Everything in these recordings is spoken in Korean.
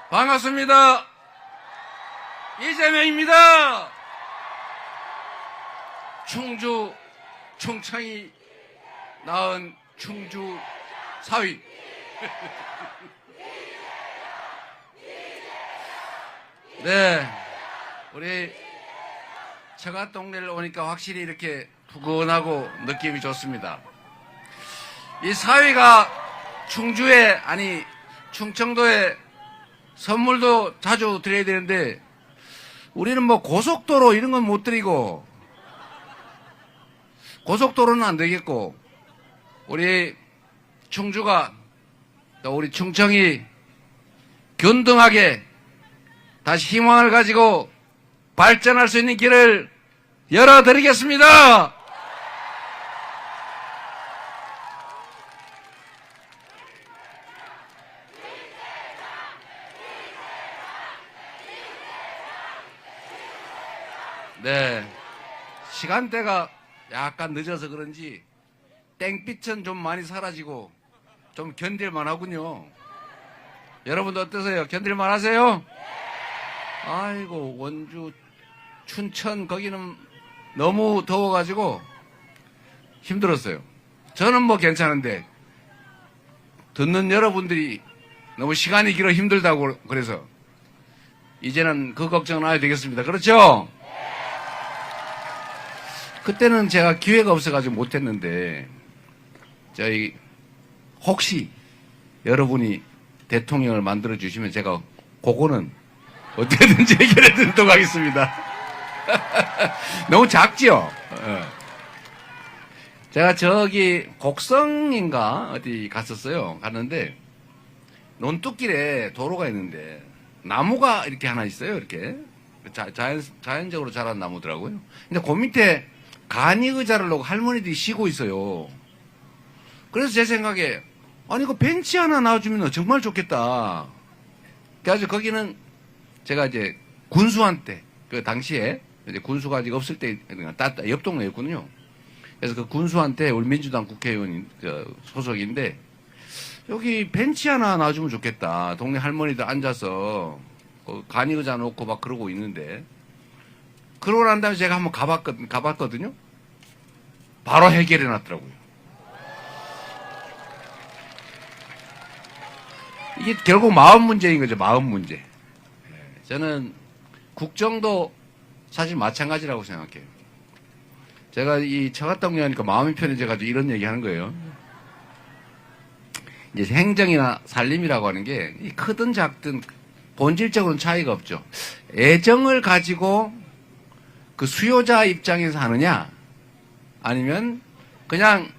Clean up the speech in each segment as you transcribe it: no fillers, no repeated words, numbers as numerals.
반갑습니다. 이재명입니다. 충주 충청이 낳은 충주 사위. 네, 우리 처갓 동네를 오니까 확실히 이렇게 푸근하고 느낌이 좋습니다. 이 사위가 충주에, 아니 충청도에 선물도 자주 드려야 되는데 우리는 뭐 고속도로 이런 건 못 드리고, 고속도로는 안 되겠고, 우리 충주가, 또 우리 충청이 균등하게 다시 희망을 가지고 발전할 수 있는 길을 열어드리겠습니다. 네, 시간대가 약간 늦어서 그런지 땡빛은 좀 많이 사라지고 좀 견딜만 하군요. 여러분도 어떠세요? 견딜만 하세요? 아이고, 원주, 춘천 거기는 너무 더워가지고 힘들었어요. 저는 뭐 괜찮은데 듣는 여러분들이 너무 시간이 길어 힘들다고 그래서 이제는 그 걱정은 안 해도 되겠습니다. 그렇죠? 그때는 제가 기회가 없어가지고 못했는데, 저희 혹시 여러분이 대통령을 만들어 주시면 제가 그거는 어떻게든지 해결해 드리도록 하겠습니다. 너무 작지요? 제가 저기 곡성인가 어디 갔었어요. 갔는데 논뚝길에 도로가 있는데 나무가 이렇게 하나 있어요. 이렇게 자연적으로 자란 나무더라고요. 근데 그 밑에 간이 의자를 놓고 할머니들이 쉬고 있어요. 그래서 제 생각에, 아니 그 벤치 하나 놔주면 정말 좋겠다. 그래서 거기는 제가 이제 군수한테, 그 당시에 이제 군수가 아직 없을 때 옆 동네였거든요. 그래서 그 군수한테, 우리 민주당 국회의원 소속인데, 여기 벤치 하나 놔주면 좋겠다. 동네 할머니들 앉아서 그 간이 의자 놓고 막 그러고 있는데, 그러고 난 다음에 제가 한번 가봤거든요. 바로 해결해 놨더라고요. 이게 결국 마음 문제인 거죠. 마음 문제. 저는 국정도 사실 마찬가지라고 생각해요. 제가 이 처갓동네 하니까 마음이 편해져가지고 이런 얘기 하는 거예요. 이제 행정이나 살림이라고 하는 게 크든 작든 본질적으로는 차이가 없죠. 애정을 가지고 그 수요자 입장에서 하느냐, 아니면 그냥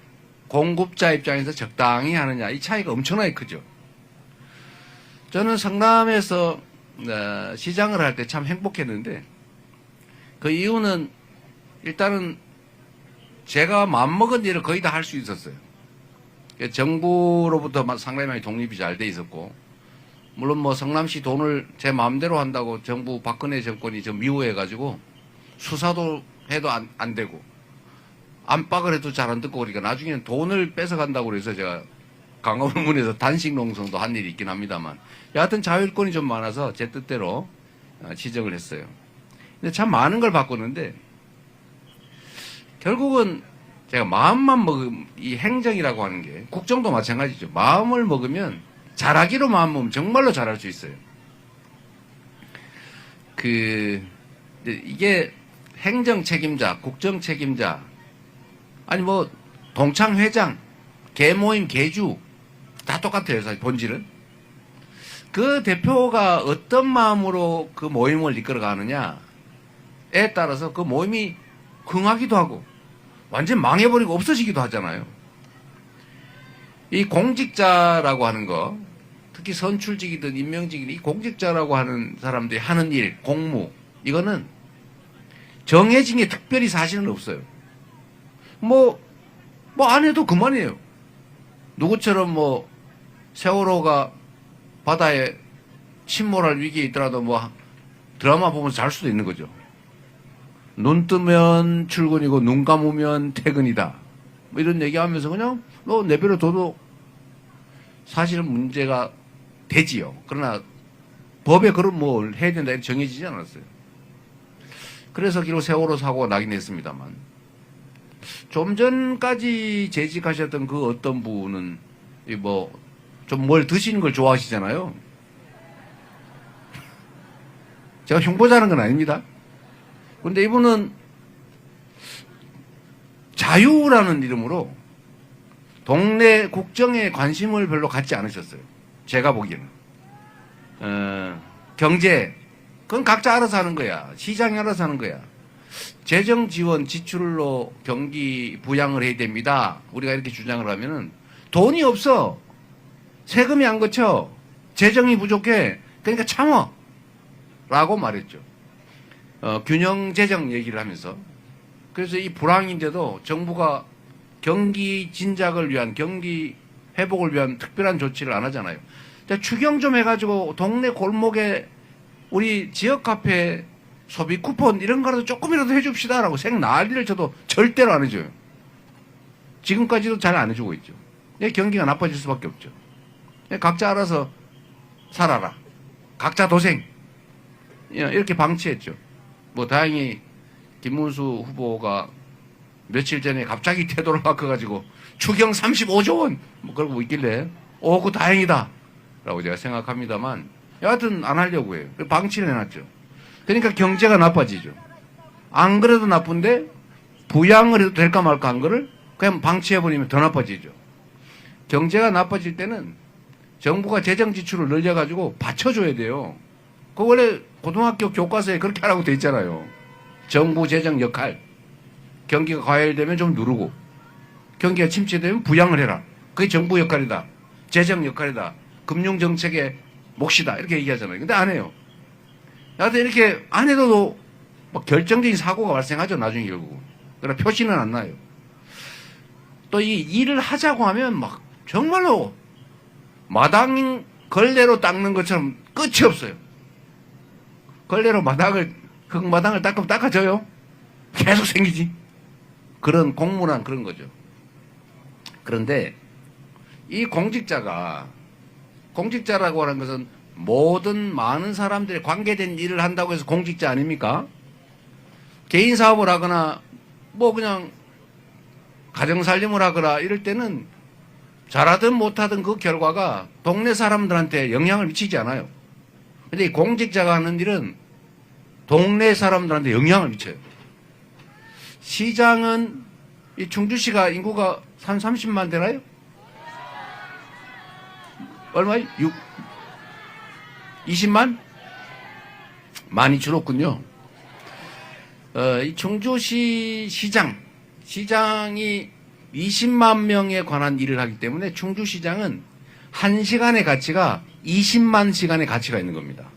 공급자 입장에서 적당히 하느냐, 이 차이가 엄청나게 크죠. 저는 성남에서 시장을 할 때 참 행복했는데, 그 이유는 일단은 제가 마음먹은 일을 거의 다 할 수 있었어요. 정부로부터 상당히 많이 독립이 잘 돼 있었고, 물론 뭐 성남시 돈을 제 마음대로 한다고 정부 박근혜 정권이 좀 미워해가지고 수사도 해도 안 되고 안팎을 해도 잘 안 듣고, 그러니까 나중에는 돈을 뺏어간다고 그래서 제가 강화문에서 단식 농성도 한 일이 있긴 합니다만, 여하튼 자율권이 좀 많아서 제 뜻대로 지정을 했어요. 근데 참 많은 걸 바꾸는데, 결국은 제가 마음만 먹으면, 이 행정이라고 하는 게 국정도 마찬가지죠. 마음을 먹으면, 잘하기로 마음 먹으면 정말로 잘할 수 있어요. 이게 행정 책임자, 국정 책임자, 아니 뭐 동창 회장, 개모임 개주 다 똑같아요. 사실 본질은. 그 대표가 어떤 마음으로 그 모임을 이끌어가느냐에 따라서 그 모임이 흥하기도 하고 완전 망해버리고 없어지기도 하잖아요. 이 공직자라고 하는 거, 특히 선출직이든 임명직이든 이 공직자라고 하는 사람들이 하는 일, 공무, 이거는 정해진 게 특별히 사실은 없어요. 뭐 안 해도 그만이에요. 누구처럼 뭐 세월호가 바다에 침몰할 위기에 있더라도 뭐 드라마 보면서 잘 수도 있는 거죠. 눈 뜨면 출근이고 눈 감으면 퇴근이다. 뭐 이런 얘기하면서 그냥 너 내버려 둬도 사실은 문제가 되지요. 그러나 법에 그런 뭘 해야 된다 이렇게 정해지지 않았어요. 그래서 결국 세월호 사고가 나긴 했습니다만 좀 전까지 재직하셨던 그 어떤 분은 뭐 좀 뭘 드시는 걸 좋아하시잖아요. 제가 흉보자는 건 아닙니다. 그런데 이분은 자유라는 이름으로 동네 국정에 관심을 별로 갖지 않으셨어요. 제가 보기에는. 경제, 그건 각자 알아서 하는 거야. 시장이 알아서 하는 거야. 재정 지원 지출로 경기 부양을 해야 됩니다. 우리가 이렇게 주장을 하면은 돈이 없어. 세금이 안 거쳐. 재정이 부족해. 그러니까 참어. 라고 말했죠. 균형 재정 얘기를 하면서. 그래서 이 불황인데도 정부가 경기 진작을 위한, 경기 회복을 위한 특별한 조치를 안 하잖아요. 추경 좀 해가지고 동네 골목에 우리 지역 카페 소비 쿠폰 이런 거라도 조금이라도 해줍시다라고 생난리를 쳐도 절대로 안 해줘요. 지금까지도 잘 안 해주고 있죠. 경기가 나빠질 수밖에 없죠. 각자 알아서 살아라. 각자 도생. 이렇게 방치했죠. 뭐 다행히 김문수 후보가 며칠 전에 갑자기 태도를 바꿔가지고 추경 35조 원 뭐 그러고 있길래 그거 다행이다 라고 제가 생각합니다만 여하튼 안 하려고 해요. 방치를 해놨죠. 그러니까 경제가 나빠지죠. 안 그래도 나쁜데 부양을 해도 될까 말까 한 거를 그냥 방치해버리면 더 나빠지죠. 경제가 나빠질 때는 정부가 재정 지출을 늘려가지고 받쳐줘야 돼요. 그 원래 고등학교 교과서에 그렇게 하라고 돼 있잖아요. 정부 재정 역할. 경기가 과열되면 좀 누르고 경기가 침체되면 부양을 해라. 그게 정부 역할이다. 재정 역할이다. 금융정책의 몫이다. 이렇게 얘기하잖아요. 근데 안 해요. 여하튼 이렇게 안 해도 막 결정적인 사고가 발생하죠. 나중에 결국. 그러나 표시는 안 나요. 또 이 일을 하자고 하면 막 정말로 마당 걸레로 닦는 것처럼 끝이 없어요. 걸레로 흙마당을 닦으면 닦아져요? 계속 생기지. 그런 공무란 그런 거죠. 그런데 이 공직자라고 하는 것은 모든 많은 사람들이 관계된 일을 한다고 해서 공직자 아닙니까? 개인 사업을 하거나 뭐 그냥 가정살림을 하거나 이럴 때는 잘하든 못하든 그 결과가 동네 사람들한테 영향을 미치지 않아요. 근데 이 공직자가 하는 일은 동네 사람들한테 영향을 미쳐요. 시장은 이 충주시가 인구가 한 30만 되나요? 얼마요? 20만? 많이 줄었군요. 이 충주시 시장이 20만 명에 관한 일을 하기 때문에 충주시장은 1시간의 가치가 20만 시간의 가치가 있는 겁니다.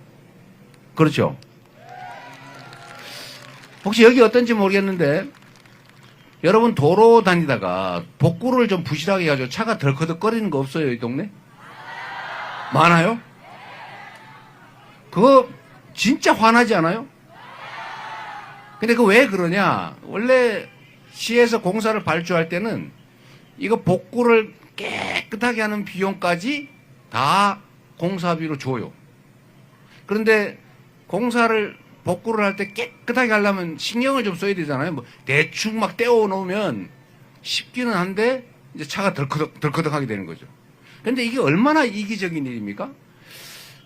그렇죠? 혹시 여기 어떤지 모르겠는데 여러분 도로 다니다가 복구를 좀 부실하게 해가지고 차가 덜커덕거리는 거 없어요? 이 동네? 많아요? 그거 진짜 화나지 않아요? 근데 그 왜 그러냐? 원래 시에서 공사를 발주할 때는 이거 복구를 깨끗하게 하는 비용까지 다 공사비로 줘요. 그런데 복구를 할 때 깨끗하게 하려면 신경을 좀 써야 되잖아요. 뭐 대충 막 떼어 놓으면 쉽기는 한데 이제 차가 덜커덕하게 되는 거죠. 그런데 이게 얼마나 이기적인 일입니까?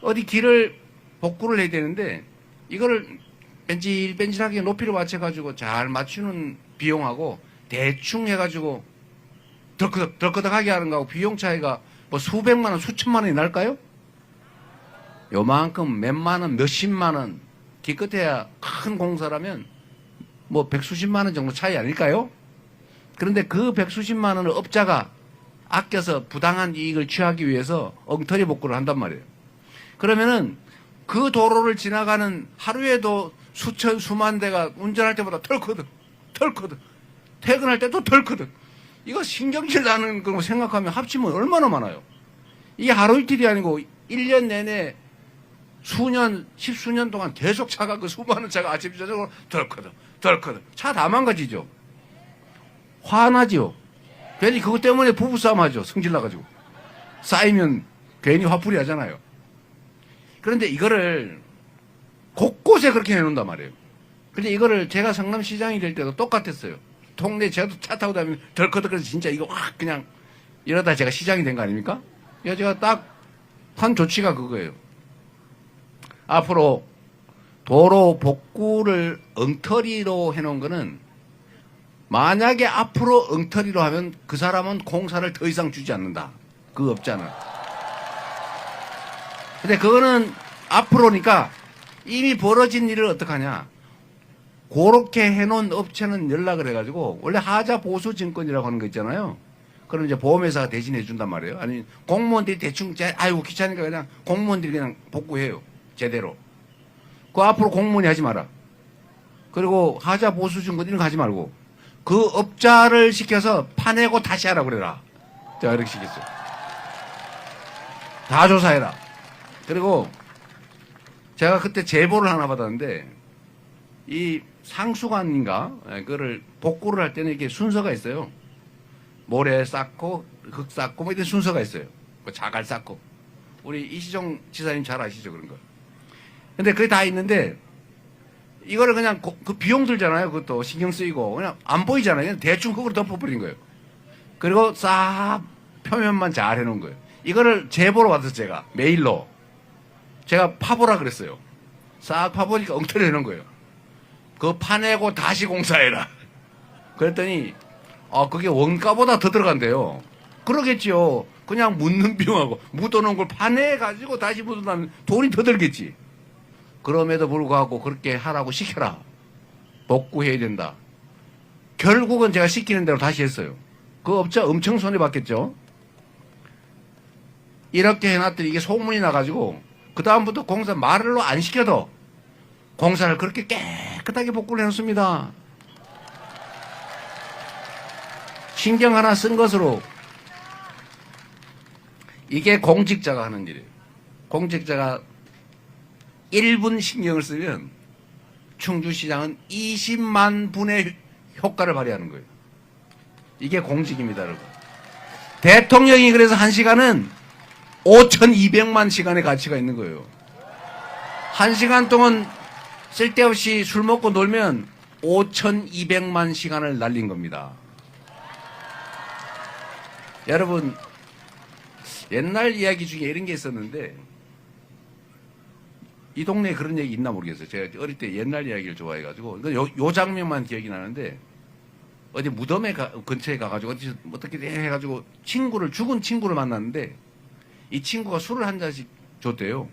어디 길을 복구를 해야 되는데 이거를 뺀질뺀질하게 높이를 맞춰가지고 잘 맞추는 비용하고 대충 해가지고 덜커덕하게 하는 거하고 비용 차이가 뭐 수백만 원, 수천만 원이 날까요? 요만큼 몇만 원, 몇십만 원 기껏해야 큰 공사라면 뭐 백수십만 원 정도 차이 아닐까요? 그런데 그 백수십만 원을 업자가 아껴서 부당한 이익을 취하기 위해서 엉터리 복구를 한단 말이에요. 그러면은 그 도로를 지나가는 하루에도 수천 수만 대가 운전할 때마다 털커덕 퇴근할 때도 털커덕 이거 신경질 나는 거 생각하면 합치면 얼마나 많아요. 이게 하루 이틀이 아니고 1년 내내 수년, 십수년 동안 계속 차가 그 수많은 차가 아침 저녁으로 덜커덕 차 다 망가지죠. 화나죠. 괜히 그것 때문에 부부싸움 하죠. 성질 나가지고. 쌓이면 괜히 화풀이 하잖아요. 그런데 이거를 곳곳에 그렇게 해놓는단 말이에요. 근데 이거를 제가 성남시장이 될 때도 똑같았어요. 동네 제가 차 타고 다니면 덜커덕해서 진짜 이거 확 그냥 이러다 제가 시장이 된 거 아닙니까? 그래서 제가 딱 한 조치가 그거예요. 앞으로 도로 복구를 엉터리로 해놓은 거는 만약에 앞으로 엉터리로 하면 그 사람은 공사를 더 이상 주지 않는다. 그 업자는. 근데 그거는 앞으로니까 이미 벌어진 일을 어떡하냐. 그렇게 해놓은 업체는 연락을 해가지고 원래 하자 보수 증권이라고 하는 거 있잖아요. 그럼 이제 보험회사가 대신해 준단 말이에요. 아니 공무원들이 대충 아이고 귀찮으니까 그냥 공무원들이 그냥 복구해요. 제대로. 그 앞으로 공무원이 하지 마라. 그리고 하자 보수 증권 이런 거 하지 말고 그 업자를 시켜서 파내고 다시 하라 그래라. 제가 이렇게 시켰어요. 다 조사해라. 그리고 제가 그때 제보를 하나 받았는데 이 상수관인가 그거를 복구를 할 때는 이게 순서가 있어요. 모래 쌓고 흙 쌓고 뭐 이런 순서가 있어요. 뭐 자갈 쌓고 우리 이시정 지사님 잘 아시죠 그런 거. 근데 그게 다 있는데 이거를 그냥 그 비용 들잖아요. 그것도 신경 쓰이고 그냥 안 보이잖아요. 그냥 대충 흙으로 덮어버린 거예요. 그리고 싹 표면만 잘 해놓은 거예요. 이거를 제보로 받았어요. 제가 메일로 제가 파보라 그랬어요. 싹 파보니까 엉터리 해놓은 거예요. 그거 파내고 다시 공사해라. 그랬더니 그게 원가보다 더 들어간대요. 그러겠지요. 그냥 묻는 비용하고 묻어놓은 걸 파내가지고 다시 묻어놓으면 돈이 더 들겠지. 그럼에도 불구하고 그렇게 하라고 시켜라. 복구해야 된다. 결국은 제가 시키는 대로 다시 했어요. 그 업자 엄청 손해봤겠죠. 이렇게 해놨더니 이게 소문이 나가지고 그 다음부터 공사 말로 안 시켜도 공사를 그렇게 깨끗하게 복구를 해놓습니다. 신경 하나 쓴 것으로 이게 공직자가 하는 일이에요. 공직자가 1분 신경을 쓰면 충주시장은 20만 분의 효과를 발휘하는 거예요. 이게 공직입니다, 여러분. 대통령이 그래서 1시간은 5,200만 시간의 가치가 있는 거예요. 1시간 동안 쓸데없이 술 먹고 놀면 5,200만 시간을 날린 겁니다. 여러분, 옛날 이야기 중에 이런 게 있었는데 이 동네에 그런 얘기 있나 모르겠어요. 제가 어릴 때 옛날 이야기를 좋아해가지고 요 장면만 기억이 나는데 어디 무덤에 근처에 가가지고 어떻게 해가지고 죽은 친구를 만났는데 이 친구가 술을 한 잔씩 줬대요.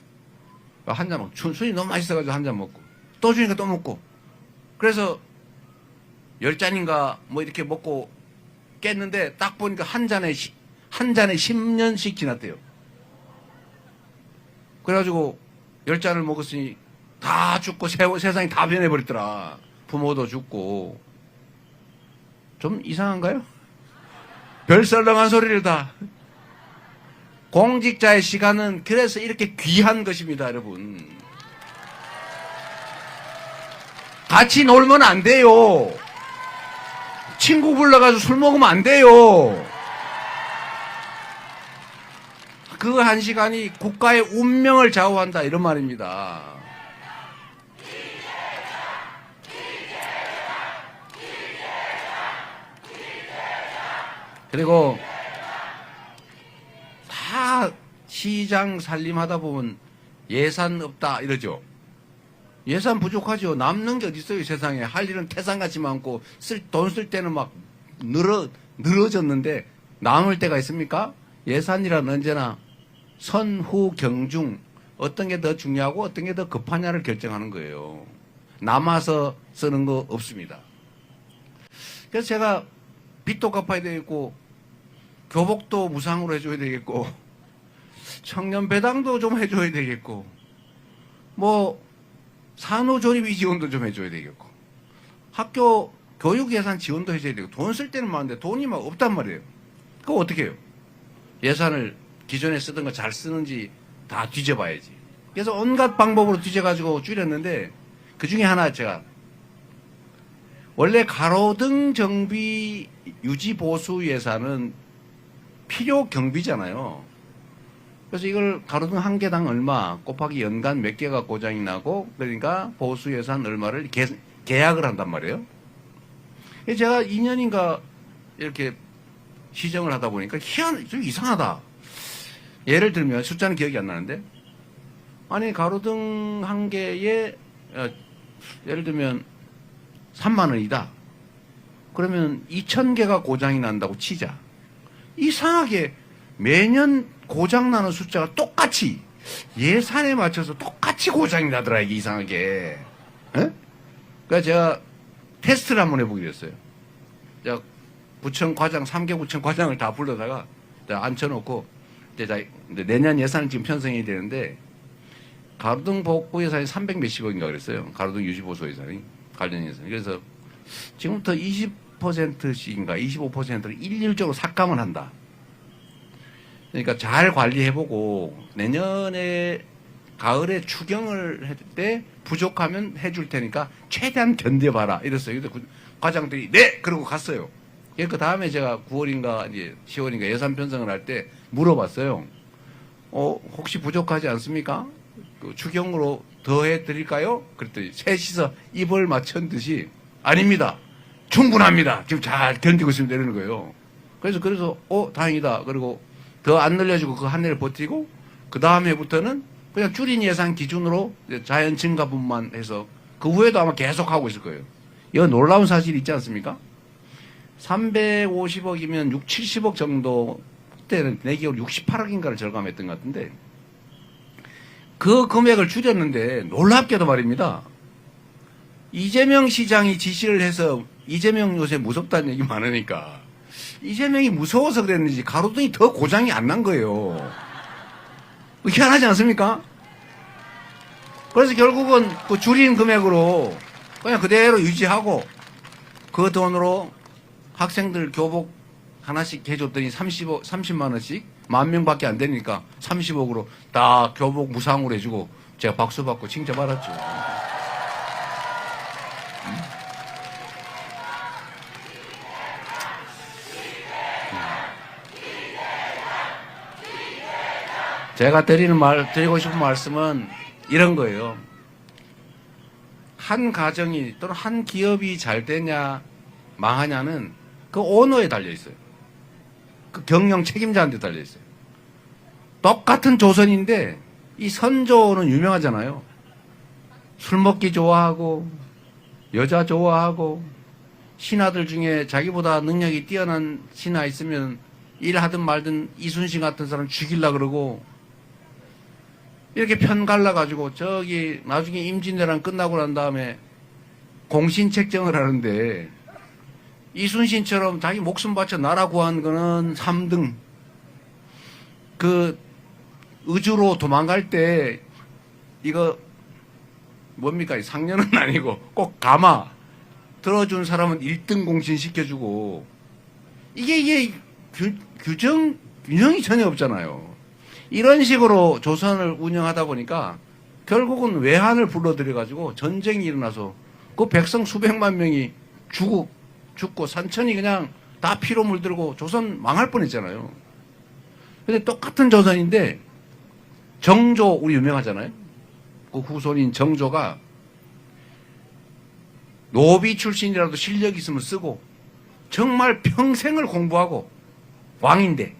한 잔 먹고 술이 너무 맛있어가지고 한 잔 먹고 또 주니까 또 먹고 그래서 10잔인가 뭐 이렇게 먹고 깼는데 딱 보니까 한 잔에 10년씩 지났대요. 그래가지고 10잔을 먹었으니 다 죽고 세상이 다 변해버렸더라. 부모도 죽고. 좀 이상한가요? 별썰렁한 소리를 다. 공직자의 시간은 그래서 이렇게 귀한 것입니다, 여러분. 같이 놀면 안 돼요. 친구 불러가지고 술 먹으면 안 돼요. 그 1시간이 국가의 운명을 좌우한다 이런 말입니다. 그리고 다 시장 살림하다 보면 예산 없다 이러죠. 예산 부족하죠. 남는 게 어디 있어요 세상에. 할 일은 태산같이 많고 돈 쓸 때는 막 늘어졌는데 남을 때가 있습니까? 예산이란 언제나 선후 경중 어떤 게 더 중요하고 어떤 게 더 급하냐를 결정하는 거예요. 남아서 쓰는 거 없습니다. 그래서 제가 빚도 갚아야 되겠고 교복도 무상으로 해줘야 되겠고 청년 배당도 좀 해줘야 되겠고 뭐 산후조리비 지원도 좀 해줘야 되겠고 학교 교육 예산 지원도 해줘야 되고 돈 쓸 때는 많은데 돈이 막 없단 말이에요. 그거 어떻게 해요? 예산을 기존에 쓰던 거 잘 쓰는지 다 뒤져봐야지. 그래서 온갖 방법으로 뒤져가지고 줄였는데 그 중에 하나 제가 원래 가로등 정비 유지 보수 예산은 필요 경비잖아요. 그래서 이걸 가로등 한 개당 얼마 곱하기 연간 몇 개가 고장이 나고 그러니까 보수 예산 얼마를 계약을 한단 말이에요. 제가 2년인가 이렇게 시정을 하다 보니까 좀 이상하다. 예를 들면 숫자는 기억이 안 나는데 아니 가로등 한 개에 예를 들면 3만 원이다. 그러면 2,000개가 고장이 난다고 치자. 이상하게 매년 고장나는 숫자가 똑같이 예산에 맞춰서 똑같이 고장이 나더라 이게 이상하게. 그러니까 제가 테스트를 한번 해보기로 했어요. 제가 구청 과장 3개 구청 과장을 다 불러다가 앉혀놓고 이제 내년 예산은 지금 편성이 되는데 가로등 복구 예산이 300 몇십억인가 그랬어요. 가로등 유지보수 예산이 관련 예산. 그래서 지금부터 20%씩인가 25%를 일률적으로 삭감을 한다. 그러니까 잘 관리해보고 내년에 가을에 추경을 할 때 부족하면 해줄 테니까 최대한 견뎌봐라 이랬어요. 그래서 과장들이 네! 그러고 갔어요. 그 다음에 제가 9월인가 이제 10월인가 예산 편성을 할 때 물어봤어요. 혹시 부족하지 않습니까? 그 추경으로 더 해드릴까요? 그랬더니 셋이서 입을 맞춘 듯이 아닙니다. 충분합니다. 지금 잘 견디고 있으면 되는 거예요. 그래서 다행이다. 그리고 더 안 늘려주고 그 한 해를 버티고 그 다음 해부터는 그냥 줄인 예산 기준으로 자연 증가분만 해서 그 후에도 아마 계속 하고 있을 거예요. 이거 놀라운 사실이 있지 않습니까? 350억이면 6, 70억 정도 그때는 내기로 68억인가를 절감했던 것 같은데 그 금액을 줄였는데 놀랍게도 말입니다. 이재명 시장이 지시를 해서 이재명 요새 무섭다는 얘기 많으니까 이재명이 무서워서 그랬는지 가로등이 더 고장이 안 난 거예요. 희한하지 않습니까? 그래서 결국은 그 줄인 금액으로 그냥 그대로 유지하고 그 돈으로 학생들 교복 하나씩 해줬더니 30만 원씩 10,000명밖에 안 되니까 30억으로 다 교복 무상으로 해주고 제가 박수 받고 칭찬받았죠. 제가 드리고 싶은 말씀은 이런 거예요. 한 가정이 또는 한 기업이 잘 되냐 망하냐는 그 오너에 달려 있어요. 그 경영 책임자한테 달려 있어요. 똑같은 조선인데 이 선조는 유명하잖아요. 술 먹기 좋아하고 여자 좋아하고 신하들 중에 자기보다 능력이 뛰어난 신하 있으면 일하든 말든 이순신 같은 사람 죽이려고 그러고 이렇게 편 갈라가지고 저기 나중에 임진왜란 끝나고 난 다음에 공신책정을 하는데 이순신처럼 자기 목숨 바쳐 나라 구한 거는 3등. 그 의주로 도망갈 때 이거 뭡니까? 상년은 아니고 꼭 가마 들어준 사람은 1등 공신 시켜주고 이게 균형이 전혀 없잖아요. 이런 식으로 조선을 운영하다 보니까 결국은 외환을 불러들여가지고 전쟁이 일어나서 그 백성 수백만 명이 죽고 산천이 그냥 다 피로 물들고 조선 망할 뻔했잖아요. 근데 똑같은 조선인데 정조 우리 유명하잖아요. 그 후손인 정조가 노비 출신이라도 실력 있으면 쓰고 정말 평생을 공부하고 왕인데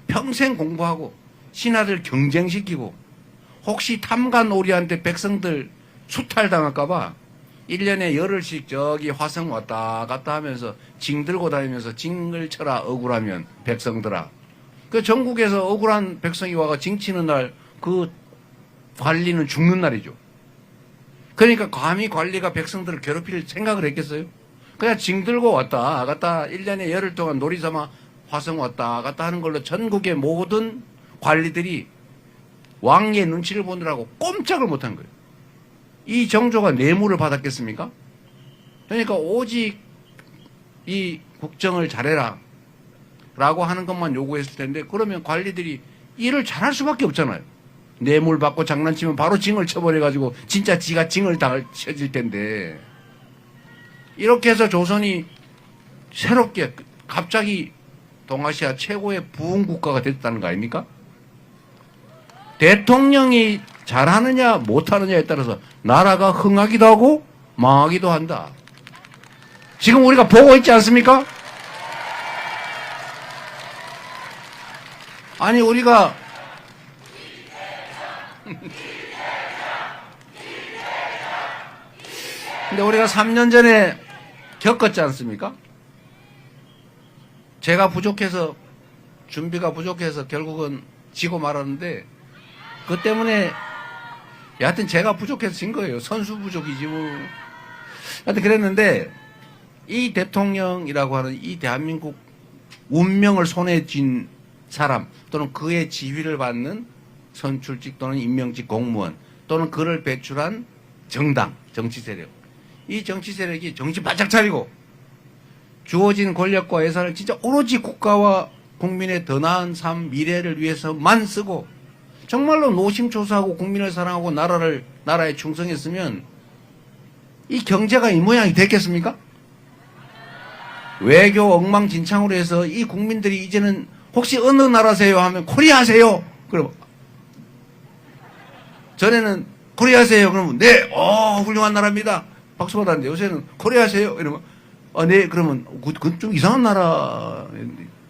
평생 공부하고 신하들 경쟁시키고 혹시 탐관오리한테 백성들 수탈당할까봐 1년에 열흘씩 저기 화성 왔다 갔다 하면서 징 들고 다니면서 징을 쳐라 억울하면 백성들아. 그 전국에서 억울한 백성이 와가 징 치는 날 그 관리는 죽는 날이죠. 그러니까 감히 관리가 백성들을 괴롭힐 생각을 했겠어요? 그냥 징 들고 왔다 갔다 1년에 열흘 동안 놀이 삼아 화성 왔다 갔다 하는 걸로 전국의 모든 관리들이 왕의 눈치를 보느라고 꼼짝을 못한 거예요. 이 정조가 뇌물을 받았겠습니까? 그러니까 오직 이 국정을 잘해라 라고 하는 것만 요구했을 텐데 그러면 관리들이 일을 잘할 수밖에 없잖아요. 뇌물 받고 장난치면 바로 징을 쳐버려가지고 진짜 지가 징을 쳐질 텐데 이렇게 해서 조선이 새롭게 갑자기 동아시아 최고의 부흥 국가가 됐다는 거 아닙니까? 대통령이 잘하느냐 못하느냐에 따라서 나라가 흥하기도 하고 망하기도 한다. 지금 우리가 보고 있지 않습니까? 아니 우리가 근데 우리가 3년 전에 겪었지 않습니까? 제가 부족해서 준비가 부족해서 결국은 지고 말았는데 그 때문에 여하튼 제가 부족해서 진 거예요. 선수 부족이지 뭐. 하여튼 그랬는데 이 대통령이라고 하는 이 대한민국 운명을 손에 쥔 사람 또는 그의 지휘를 받는 선출직 또는 임명직 공무원 또는 그를 배출한 정당, 정치 세력. 이 정치 세력이 정신 바짝 차리고 주어진 권력과 예산을 진짜 오로지 국가와 국민의 더 나은 삶, 미래를 위해서만 쓰고 정말로 노심초사하고 국민을 사랑하고 나라에 충성했으면 이 경제가 이 모양이 됐겠습니까? 외교 엉망진창으로 해서 이 국민들이 이제는 혹시 어느 나라세요 하면 코리아세요. 그럼 전에는 코리아세요. 그러면 네, 훌륭한 나라입니다. 박수 받았는데 요새는 코리아세요. 이러면 네, 그러면 그건 좀 이상한 나라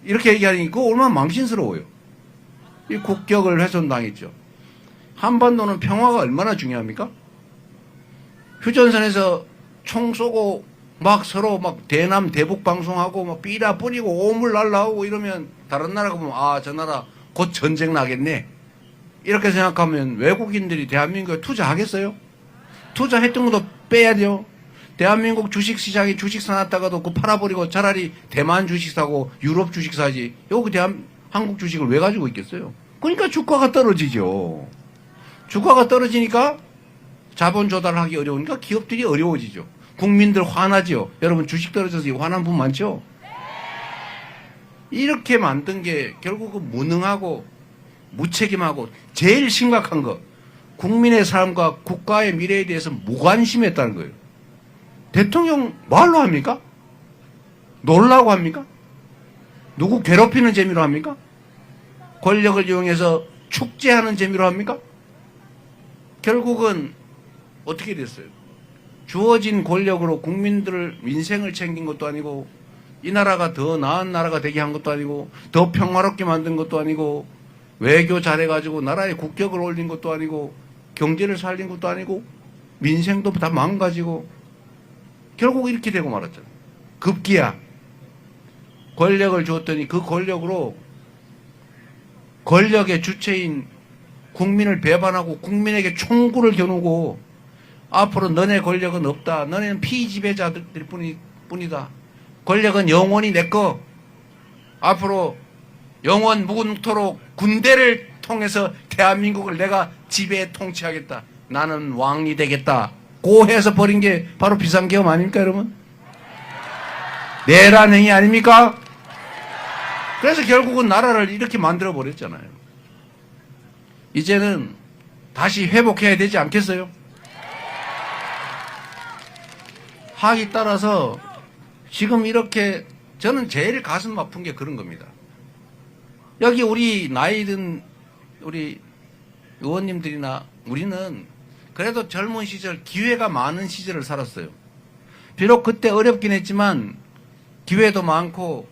이렇게 얘기하니 그거 얼마나 망신스러워요. 이 국격을 훼손당했죠. 한반도는 평화가 얼마나 중요합니까? 휴전선에서 총 쏘고 막 서로 막 대남 대북 방송하고 막 삐라 뿌리고 오물 날라오고 이러면 다른 나라가 보면 아, 저 나라 곧 전쟁 나겠네. 이렇게 생각하면 외국인들이 대한민국에 투자하겠어요? 투자했던 것도 빼야 돼요. 대한민국 주식시장에 주식 사놨다가도 그 팔아버리고 차라리 대만 주식 사고 유럽 주식 사지. 여기 한국 주식을 왜 가지고 있겠어요? 그러니까 주가가 떨어지죠. 주가가 떨어지니까 자본 조달하기 어려우니까 기업들이 어려워지죠. 국민들 화나죠. 여러분 주식 떨어져서 화난 분 많죠? 이렇게 만든 게 결국은 무능하고 무책임하고 제일 심각한 거 국민의 삶과 국가의 미래에 대해서 무관심했다는 거예요. 대통령 뭐하러 합니까? 놀라고 합니까? 누구 괴롭히는 재미로 합니까? 권력을 이용해서 축제하는 재미로 합니까? 결국은 어떻게 됐어요? 주어진 권력으로 국민들 민생을 챙긴 것도 아니고 이 나라가 더 나은 나라가 되게 한 것도 아니고 더 평화롭게 만든 것도 아니고 외교 잘해가지고 나라의 국격을 올린 것도 아니고 경제를 살린 것도 아니고 민생도 다 망가지고 결국 이렇게 되고 말았잖아요. 급기야 권력을 주었더니 그 권력으로 권력의 주체인 국민을 배반하고 국민에게 총구를 겨누고 앞으로 너네 권력은 없다. 너네는 피지배자들 뿐이다. 권력은 영원히 내 거. 앞으로 영원 묵은토록 군대를 통해서 대한민국을 내가 지배해 통치하겠다. 나는 왕이 되겠다. 고 해서 버린 게 바로 비상계엄 아닙니까 여러분? 내란 행위 아닙니까? 그래서 결국은 나라를 이렇게 만들어 버렸잖아요. 이제는 다시 회복해야 되지 않겠어요? 하기 따라서 지금 이렇게 저는 제일 가슴 아픈 게 그런 겁니다. 여기 우리 나이든 우리 의원님들이나 우리는 그래도 젊은 시절 기회가 많은 시절을 살았어요. 비록 그때 어렵긴 했지만 기회도 많고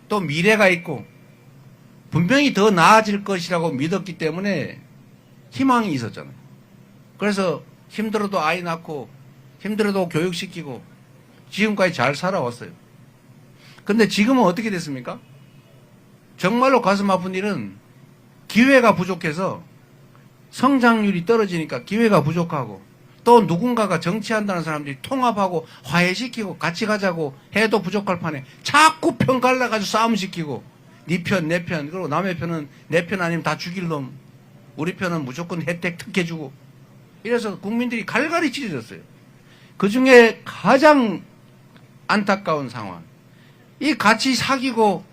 또 미래가 있고 분명히 더 나아질 것이라고 믿었기 때문에 희망이 있었잖아요. 그래서 힘들어도 아이 낳고 힘들어도 교육시키고 지금까지 잘 살아왔어요. 근데 지금은 어떻게 됐습니까? 정말로 가슴 아픈 일은 기회가 부족해서 성장률이 떨어지니까 기회가 부족하고 또 누군가가 정치한다는 사람들이 통합하고 화해시키고 같이 가자고 해도 부족할 판에 자꾸 편 갈라가지고 싸움시키고 네 편, 내 편, 그리고 남의 편은 내 편 아니면 다 죽일 놈, 우리 편은 무조건 혜택 특혜 주고 이래서 국민들이 갈갈이 찢어졌어요. 그 중에 가장 안타까운 상황, 이 같이 사귀고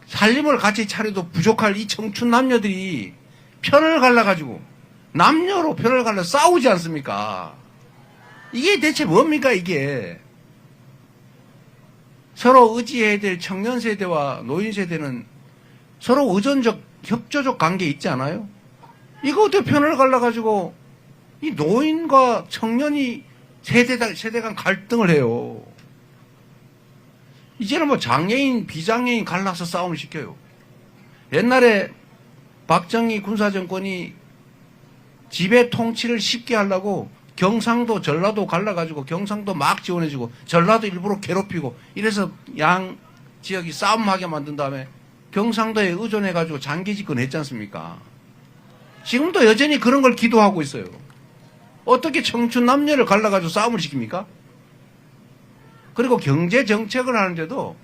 살림을 같이 차려도 부족할 이 청춘 남녀들이 편을 갈라가지고 남녀로 편을 갈라 싸우지 않습니까? 이게 대체 뭡니까 이게? 서로 의지해야 될 청년 세대와 노인 세대는 서로 의존적 협조적 관계 있지 않아요? 이거 어떻게 편을 갈라가지고 이 노인과 청년이 세대 간 갈등을 해요. 이제는 뭐 장애인, 비장애인 갈라서 싸움을 시켜요. 옛날에 박정희 군사정권이 지배 통치를 쉽게 하려고 경상도, 전라도 갈라가지고 경상도 막 지원해주고 전라도 일부러 괴롭히고 이래서 양 지역이 싸움하게 만든 다음에 경상도에 의존해가지고 장기 집권했지 않습니까? 지금도 여전히 그런 걸 기도하고 있어요. 어떻게 청춘 남녀를 갈라가지고 싸움을 시킵니까? 그리고 경제 정책을 하는데도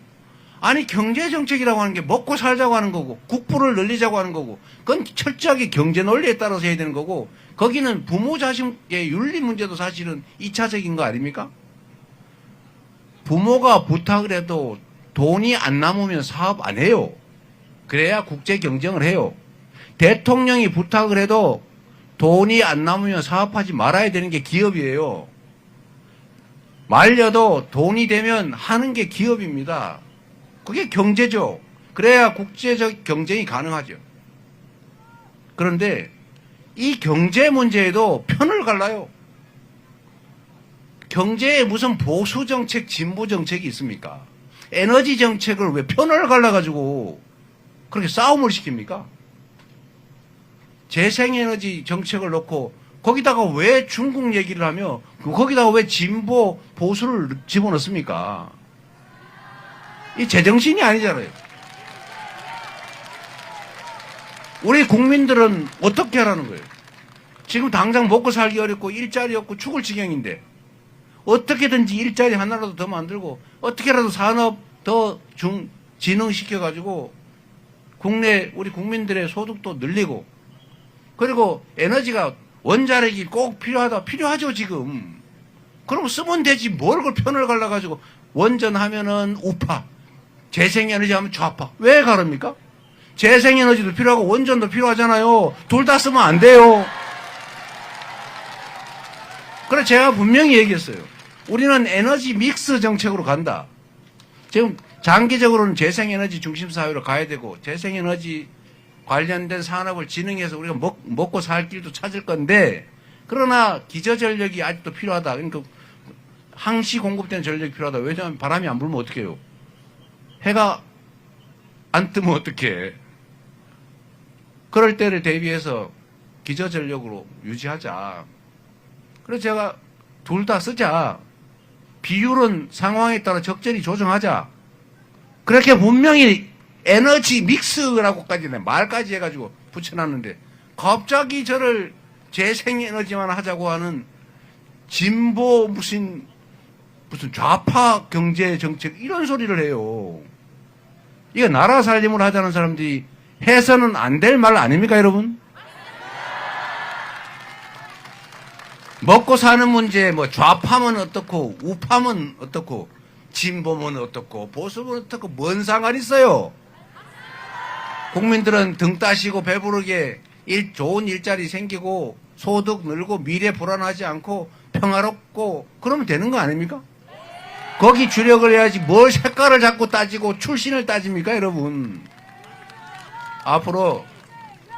아니 경제 정책이라고 하는 게 먹고 살자고 하는 거고 국부를 늘리자고 하는 거고 그건 철저하게 경제 논리에 따라서 해야 되는 거고 거기는 부모 자식의 윤리 문제도 사실은 2차적인 거 아닙니까? 부모가 부탁을 해도 돈이 안 남으면 사업 안 해요. 그래야 국제 경쟁을 해요. 대통령이 부탁을 해도 돈이 안 남으면 사업하지 말아야 되는 게 기업이에요. 말려도 돈이 되면 하는 게 기업입니다. 그게 경제죠. 그래야 국제적 경쟁이 가능하죠. 그런데 이 경제 문제에도 편을 갈라요. 경제에 무슨 보수 정책, 진보 정책이 있습니까? 에너지 정책을 왜 편을 갈라가지고 그렇게 싸움을 시킵니까? 재생에너지 정책을 놓고 거기다가 왜 중국 얘기를 하며 거기다가 왜 진보 보수를 집어넣습니까? 이 제정신이 아니잖아요. 우리 국민들은 어떻게 하라는 거예요? 지금 당장 먹고 살기 어렵고 일자리 없고 죽을 지경인데 어떻게든지 일자리 하나라도 더 만들고 어떻게라도 산업 더 진흥시켜가지고 국내 우리 국민들의 소득도 늘리고 그리고 에너지가 원자력이 꼭 필요하죠 지금. 그럼 쓰면 되지 뭘 그걸 편을 갈라가지고 원전하면은 우파 재생에너지 하면 좌파 왜 가릅니까? 재생에너지도 필요하고 원전도 필요하잖아요. 둘 다 쓰면 안 돼요. 그래서 제가 분명히 얘기했어요. 우리는 에너지 믹스 정책으로 간다. 지금 장기적으로는 재생에너지 중심 사회로 가야 되고 재생에너지 관련된 산업을 진흥해서 우리가 먹고 살 길도 찾을 건데 그러나 기저전력이 아직도 필요하다. 그러니까 항시 공급되는 전력이 필요하다. 왜냐하면 바람이 안 불면 어떡 해요? 해가 안 뜨면 어떡해? 그럴 때를 대비해서 기저전력으로 유지하자. 그래서 제가 둘 다 쓰자. 비율은 상황에 따라 적절히 조정하자. 그렇게 분명히 에너지 믹스라고까지 말까지 해가지고 붙여놨는데 갑자기 저를 재생에너지만 하자고 하는 진보 무슨 좌파 경제 정책 이런 소리를 해요. 이거 나라 살림을 하자는 사람들이 해서는 안 될 말 아닙니까 여러분? 먹고 사는 문제 뭐 좌파면 어떻고 우파면 어떻고 진보면 어떻고 보수면 어떻고 뭔 상관 있어요? 국민들은 등 따시고 배부르게 좋은 일자리 생기고 소득 늘고 미래 불안하지 않고 평화롭고 그러면 되는 거 아닙니까? 거기 주력을 해야지 뭘 색깔을 자꾸 따지고 출신을 따집니까 여러분? 앞으로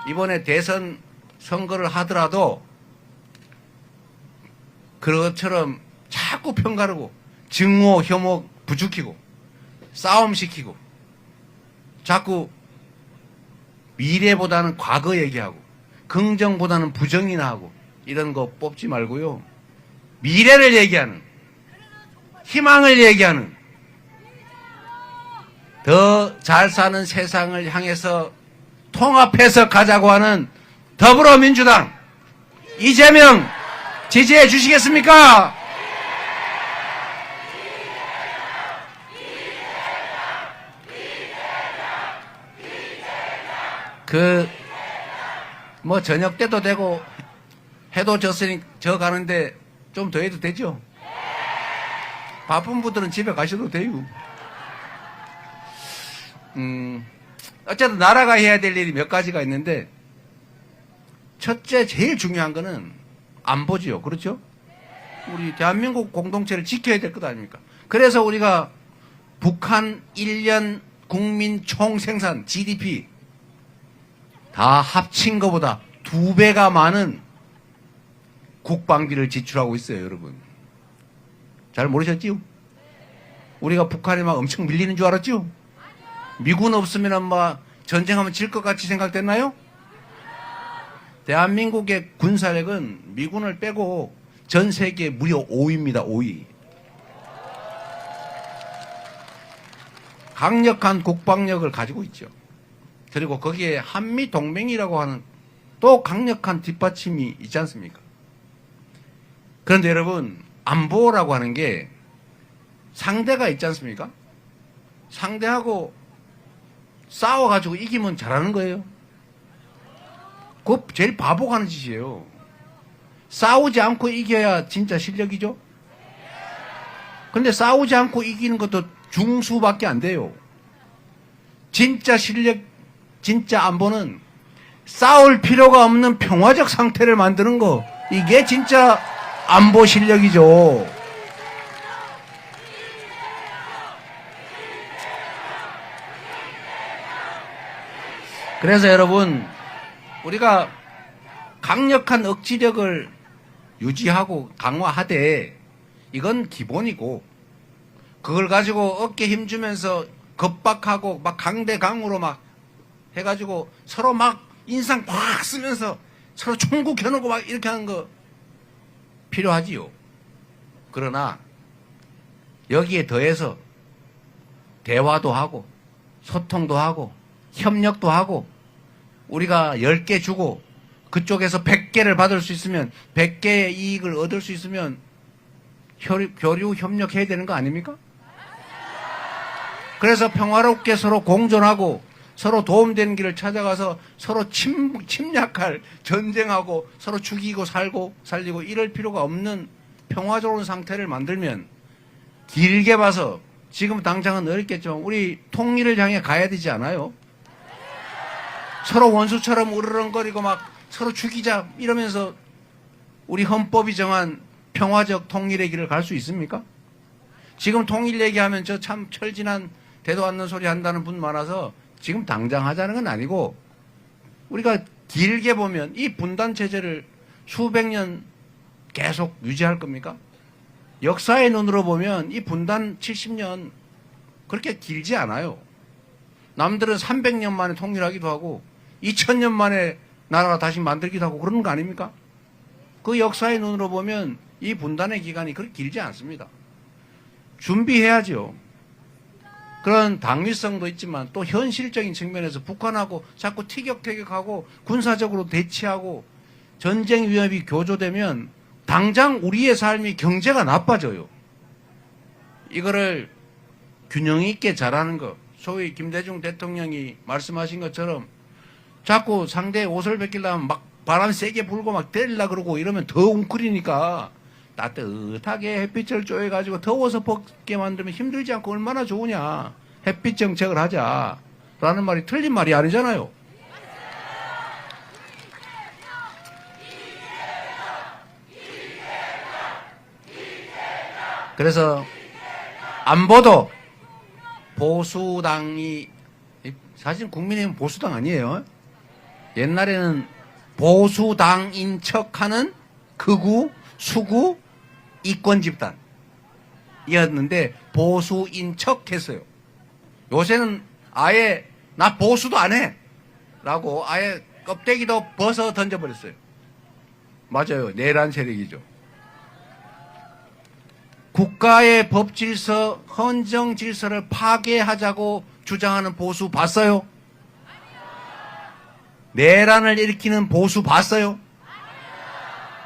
이번에 대선 선거를 하더라도 그것처럼 자꾸 편가르고 증오 혐오 부추기고 싸움시키고 자꾸 미래보다는 과거 얘기하고 긍정보다는 부정이나 하고 이런 거 뽑지 말고요. 미래를 얘기하는 희망을 얘기하는 더 잘 사는 세상을 향해서 통합해서 가자고 하는 더불어민주당 이재명 지지해 주시겠습니까? 뭐 저녁 때도 되고 해도 졌으니 저 가는데 좀 더 해도 되죠? 바쁜 분들은 집에 가셔도 돼요. 어쨌든 나라가 해야 될 일이 몇 가지가 있는데 첫째 제일 중요한 거는 안보지요. 그렇죠? 우리 대한민국 공동체를 지켜야 될 것 아닙니까? 그래서 우리가 북한 1년 국민 총생산 GDP 다 합친 것보다 2배가 많은 국방비를 지출하고 있어요, 여러분. 잘 모르셨지요? 우리가 북한에 막 엄청 밀리는 줄 알았죠? 미군 없으면 막 전쟁하면 질 것 같이 생각됐나요? 대한민국의 군사력은 미군을 빼고 전 세계 무려 5위입니다. 5위. 강력한 국방력을 가지고 있죠. 그리고 거기에 한미동맹이라고 하는 또 강력한 뒷받침이 있지 않습니까? 그런데 여러분, 안보라고 하는 게 상대가 있지 않습니까? 상대하고 싸워가지고 이기면 잘하는 거예요. 그거 제일 바보가 하는 짓이에요. 싸우지 않고 이겨야 진짜 실력이죠? 근데 싸우지 않고 이기는 것도 중수밖에 안 돼요. 진짜 실력, 진짜 안보는 싸울 필요가 없는 평화적 상태를 만드는 거. 이게 진짜 안보 실력이죠. 그래서 여러분, 우리가 강력한 억지력을 유지하고 강화하되 이건 기본이고, 그걸 가지고 어깨 힘주면서 겁박하고 막 강대강으로 막 해가지고 서로 막 인상 팍 쓰면서 서로 총구 켜놓고 막 이렇게 하는 거 필요하지요. 그러나 여기에 더해서 대화도 하고 소통도 하고 협력도 하고, 우리가 10개 주고 그쪽에서 100개를 받을 수 있으면 100개의 이익을 얻을 수 있으면 교류 협력해야 되는 거 아닙니까? 그래서 평화롭게 서로 공존하고 서로 도움되는 길을 찾아가서 서로 침략할, 전쟁하고 서로 죽이고 살리고 이럴 필요가 없는 평화로운 상태를 만들면, 길게 봐서 지금 당장은 어렵겠지만 우리 통일을 향해 가야 되지 않아요? 서로 원수처럼 으르렁거리고 막 서로 죽이자 이러면서 우리 헌법이 정한 평화적 통일의 길을 갈 수 있습니까? 지금 통일 얘기하면 저 참 철진한 대도 않는 소리 한다는 분 많아서 지금 당장 하자는 건 아니고, 우리가 길게 보면 이 분단 체제를 수백 년 계속 유지할 겁니까? 역사의 눈으로 보면 이 분단 70년 그렇게 길지 않아요. 남들은 300년 만에 통일하기도 하고 2000년 만에 나라가 다시 만들기도 하고 그러는 거 아닙니까? 그 역사의 눈으로 보면 이 분단의 기간이 그렇게 길지 않습니다. 준비해야죠. 그런 당위성도 있지만 또 현실적인 측면에서 북한하고 자꾸 티격태격하고 군사적으로 대치하고 전쟁 위협이 교조되면 당장 우리의 삶이, 경제가 나빠져요. 이거를 균형 있게 잘하는 것, 소위 김대중 대통령이 말씀하신 것처럼 자꾸 상대의 옷을 벗기려면 막 바람 세게 불고 막 때리려고 그러고 이러면 더 웅크리니까 따뜻하게 햇빛을 쬐가지고 더워서 벗게 만들면 힘들지 않고 얼마나 좋으냐. 햇빛 정책을 하자. 라는 말이 틀린 말이 아니잖아요. 그래서 안보도 보수당이, 사실 국민의힘은 보수당 아니에요. 옛날에는 보수당인 척하는 극우, 수구, 이권 집단이었는데 보수인 척 했어요. 요새는 아예 나 보수도 안 해 라고 아예 껍데기도 벗어 던져버렸어요. 맞아요. 내란 세력이죠. 국가의 법질서, 헌정질서를 파괴하자고 주장하는 보수 봤어요? 내란을 일으키는 보수 봤어요?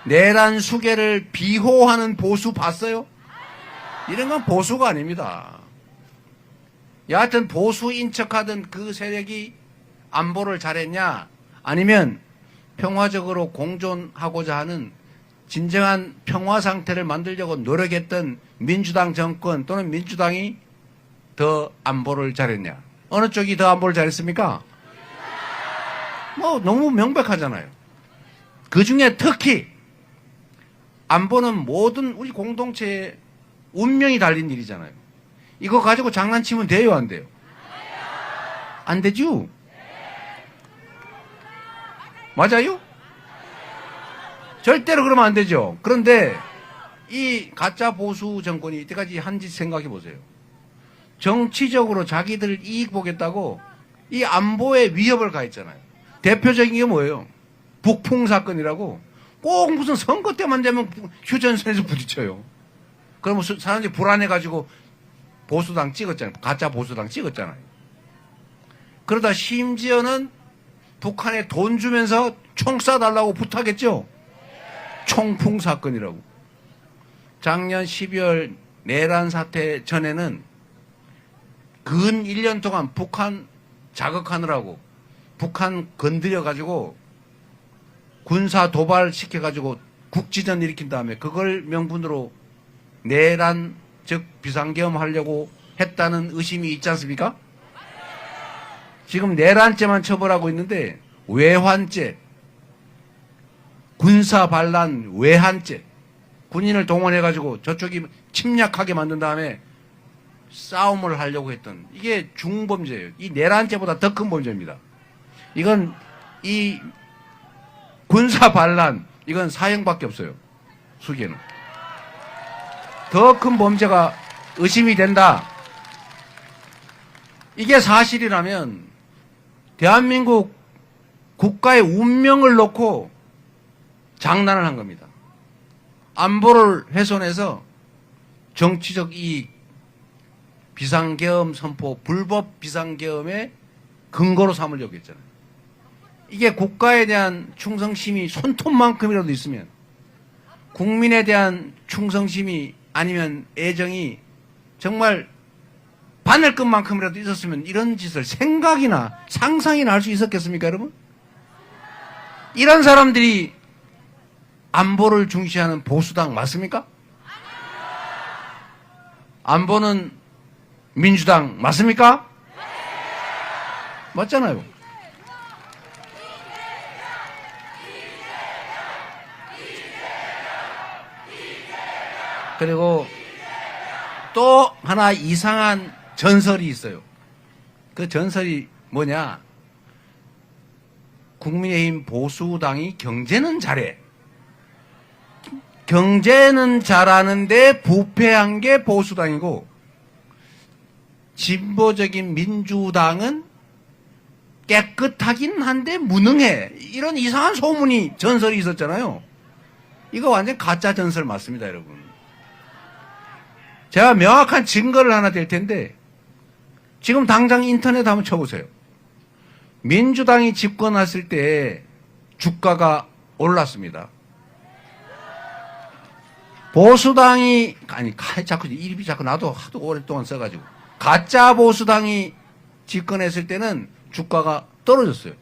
내란 수괴를 비호하는 보수 봤어요? 이런 건 보수가 아닙니다. 여하튼 보수인 척하던 그 세력이 안보를 잘했냐? 아니면 평화적으로 공존하고자 하는 진정한 평화 상태를 만들려고 노력했던 민주당 정권 또는 민주당이 더 안보를 잘했냐? 어느 쪽이 더 안보를 잘했습니까? 뭐 너무 명백하잖아요. 그 중에 특히 안보는 모든 우리 공동체의 운명이 달린 일이잖아요. 이거 가지고 장난치면 돼요, 안 돼요? 안 되죠? 맞아요? 절대로 그러면 안 되죠. 그런데 이 가짜 보수 정권이 이때까지 한 짓 생각해 보세요. 정치적으로 자기들 이익 보겠다고 이 안보에 위협을 가했잖아요. 대표적인 게 뭐예요? 북풍 사건이라고 꼭 무슨 선거 때만 되면 휴전선에서 부딪혀요. 그러면 사람들이 불안해가지고 보수당 찍었잖아요. 가짜 보수당 찍었잖아요. 그러다 심지어는 북한에 돈 주면서 총 쏴달라고 부탁했죠. 총풍 사건이라고. 작년 12월 내란 사태 전에는 근 1년 동안 북한 자극하느라고 북한 건드려가지고 군사 도발 시켜가지고 국지전 일으킨 다음에 그걸 명분으로 내란 즉 비상계엄 하려고 했다는 의심이 있지 않습니까? 지금 내란죄만 처벌하고 있는데 외환죄, 군사반란 외환죄, 군인을 동원해가지고 저쪽이 침략하게 만든 다음에 싸움을 하려고 했던 이게 중범죄예요. 이 내란죄보다 더 큰 범죄입니다. 이건 이 군사반란 이건 사형밖에 없어요. 수계는. 더 큰 범죄가 의심이 된다. 이게 사실이라면 대한민국 국가의 운명을 놓고 장난을 한 겁니다. 안보를 훼손해서 정치적 이익, 비상계엄 선포, 불법 비상계엄의 근거로 삼으려고 했잖아요. 이게 국가에 대한 충성심이 손톱만큼이라도 있으면 국민에 대한 충성심이 아니면 애정이 정말 바늘끝만큼이라도 있었으면 이런 짓을 생각이나 상상이나 할 수 있었겠습니까, 여러분? 이런 사람들이 안보를 중시하는 보수당 맞습니까? 안보는 민주당 맞습니까? 맞잖아요. 그리고 또 하나 이상한 전설이 있어요. 그 전설이 뭐냐? 국민의힘 보수당이 경제는 잘해. 경제는 잘하는데 부패한 게 보수당이고 진보적인 민주당은 깨끗하긴 한데 무능해. 이런 이상한 소문이 전설이 있었잖아요. 이거 완전 가짜 전설 맞습니다, 여러분. 제가 명확한 증거를 하나 댈 텐데 지금 당장 인터넷 한번 쳐보세요. 민주당이 집권했을 때 주가가 올랐습니다. 보수당이 아니 자꾸 이름이 자꾸 나도 하도 오랫동안 써가지고 가짜 보수당이 집권했을 때는 주가가 떨어졌어요.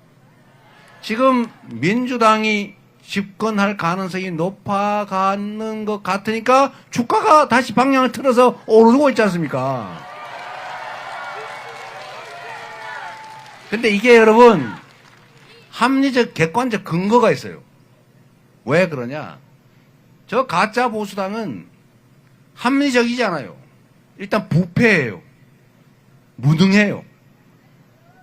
지금 민주당이 집권할 가능성이 높아가는 것 같으니까 주가가 다시 방향을 틀어서 오르고 있지 않습니까? 근데 이게 여러분 합리적 객관적 근거가 있어요. 왜 그러냐? 저 가짜 보수당은 합리적이지 않아요. 일단 부패해요. 무능해요.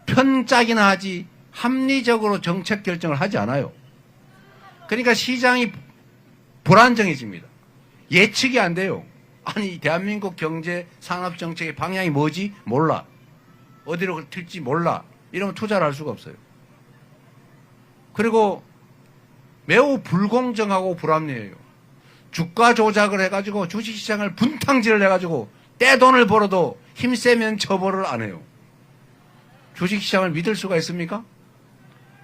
편짝이나 하지 합리적으로 정책 결정을 하지 않아요. 그러니까 시장이 불안정해집니다. 예측이 안 돼요. 아니 대한민국 경제 산업 정책의 방향이 뭐지? 몰라. 어디로 튈지 몰라. 이러면 투자를 할 수가 없어요. 그리고 매우 불공정하고 불합리해요. 주가 조작을 해가지고 주식시장을 분탕질을 해가지고 떼돈을 벌어도 힘세면 처벌을 안 해요. 주식시장을 믿을 수가 있습니까?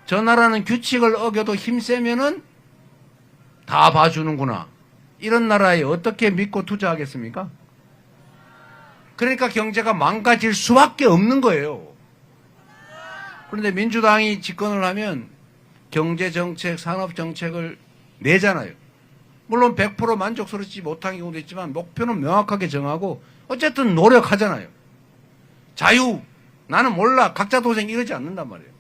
저 나라는 규칙을 어겨도 힘세면은 다 봐주는구나. 이런 나라에 어떻게 믿고 투자하겠습니까? 그러니까 경제가 망가질 수밖에 없는 거예요. 그런데 민주당이 집권을 하면 경제정책, 산업정책을 내잖아요. 물론 100% 만족스럽지 못한 경우도 있지만 목표는 명확하게 정하고 어쨌든 노력하잖아요. 자유, 나는 몰라, 각자 도생 이러지 않는단 말이에요.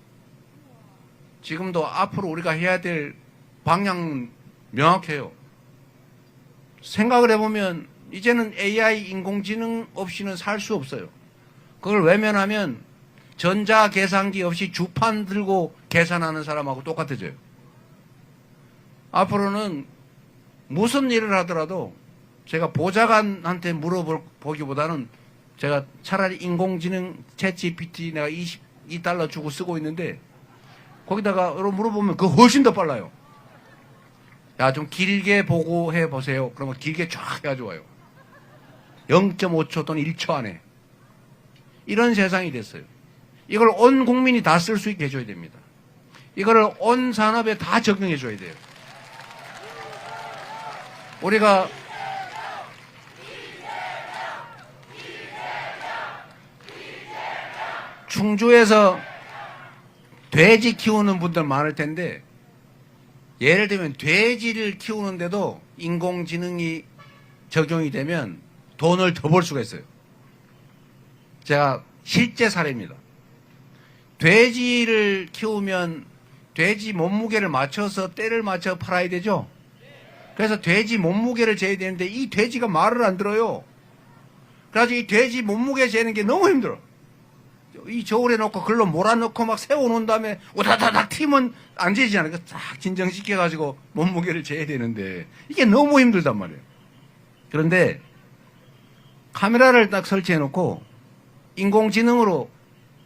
지금도 앞으로 우리가 해야 될 방향은 명확해요. 생각을 해보면 이제는 AI 인공지능 없이는 살 수 없어요. 그걸 외면하면 전자계산기 없이 주판 들고 계산하는 사람하고 똑같아져요. 앞으로는 무슨 일을 하더라도 제가 보좌관한테 물어보기보다는 제가 차라리 인공지능 챗GPT 내가 22달러 주고 쓰고 있는데 거기다가 물어보면 그거 훨씬 더 빨라요. 야, 좀 길게 보고해 보세요. 그러면 길게 쫙 해가지고 와요. 0.5초 또는 1초 안에. 이런 세상이 됐어요. 이걸 온 국민이 다 쓸 수 있게 해줘야 됩니다. 이거를 온 산업에 다 적용해 줘야 돼요. 우리가 충주에서 돼지 키우는 분들 많을 텐데 예를 들면 돼지를 키우는데도 인공지능이 적용이 되면 돈을 더 벌 수가 있어요. 제가 실제 사례입니다. 돼지를 키우면 돼지 몸무게를 맞춰서 때를 맞춰 팔아야 되죠. 그래서 돼지 몸무게를 재야 되는데 이 돼지가 말을 안 들어요. 그래서 이 돼지 몸무게 재는 게 너무 힘들어. 이 저울에 놓고 글로 몰아넣고 막 세워놓은 다음에 오다다닥 튀면 안 재지잖아요. 딱 진정시켜가지고 몸무게를 재야 되는데 이게 너무 힘들단 말이에요. 그런데 카메라를 딱 설치해놓고 인공지능으로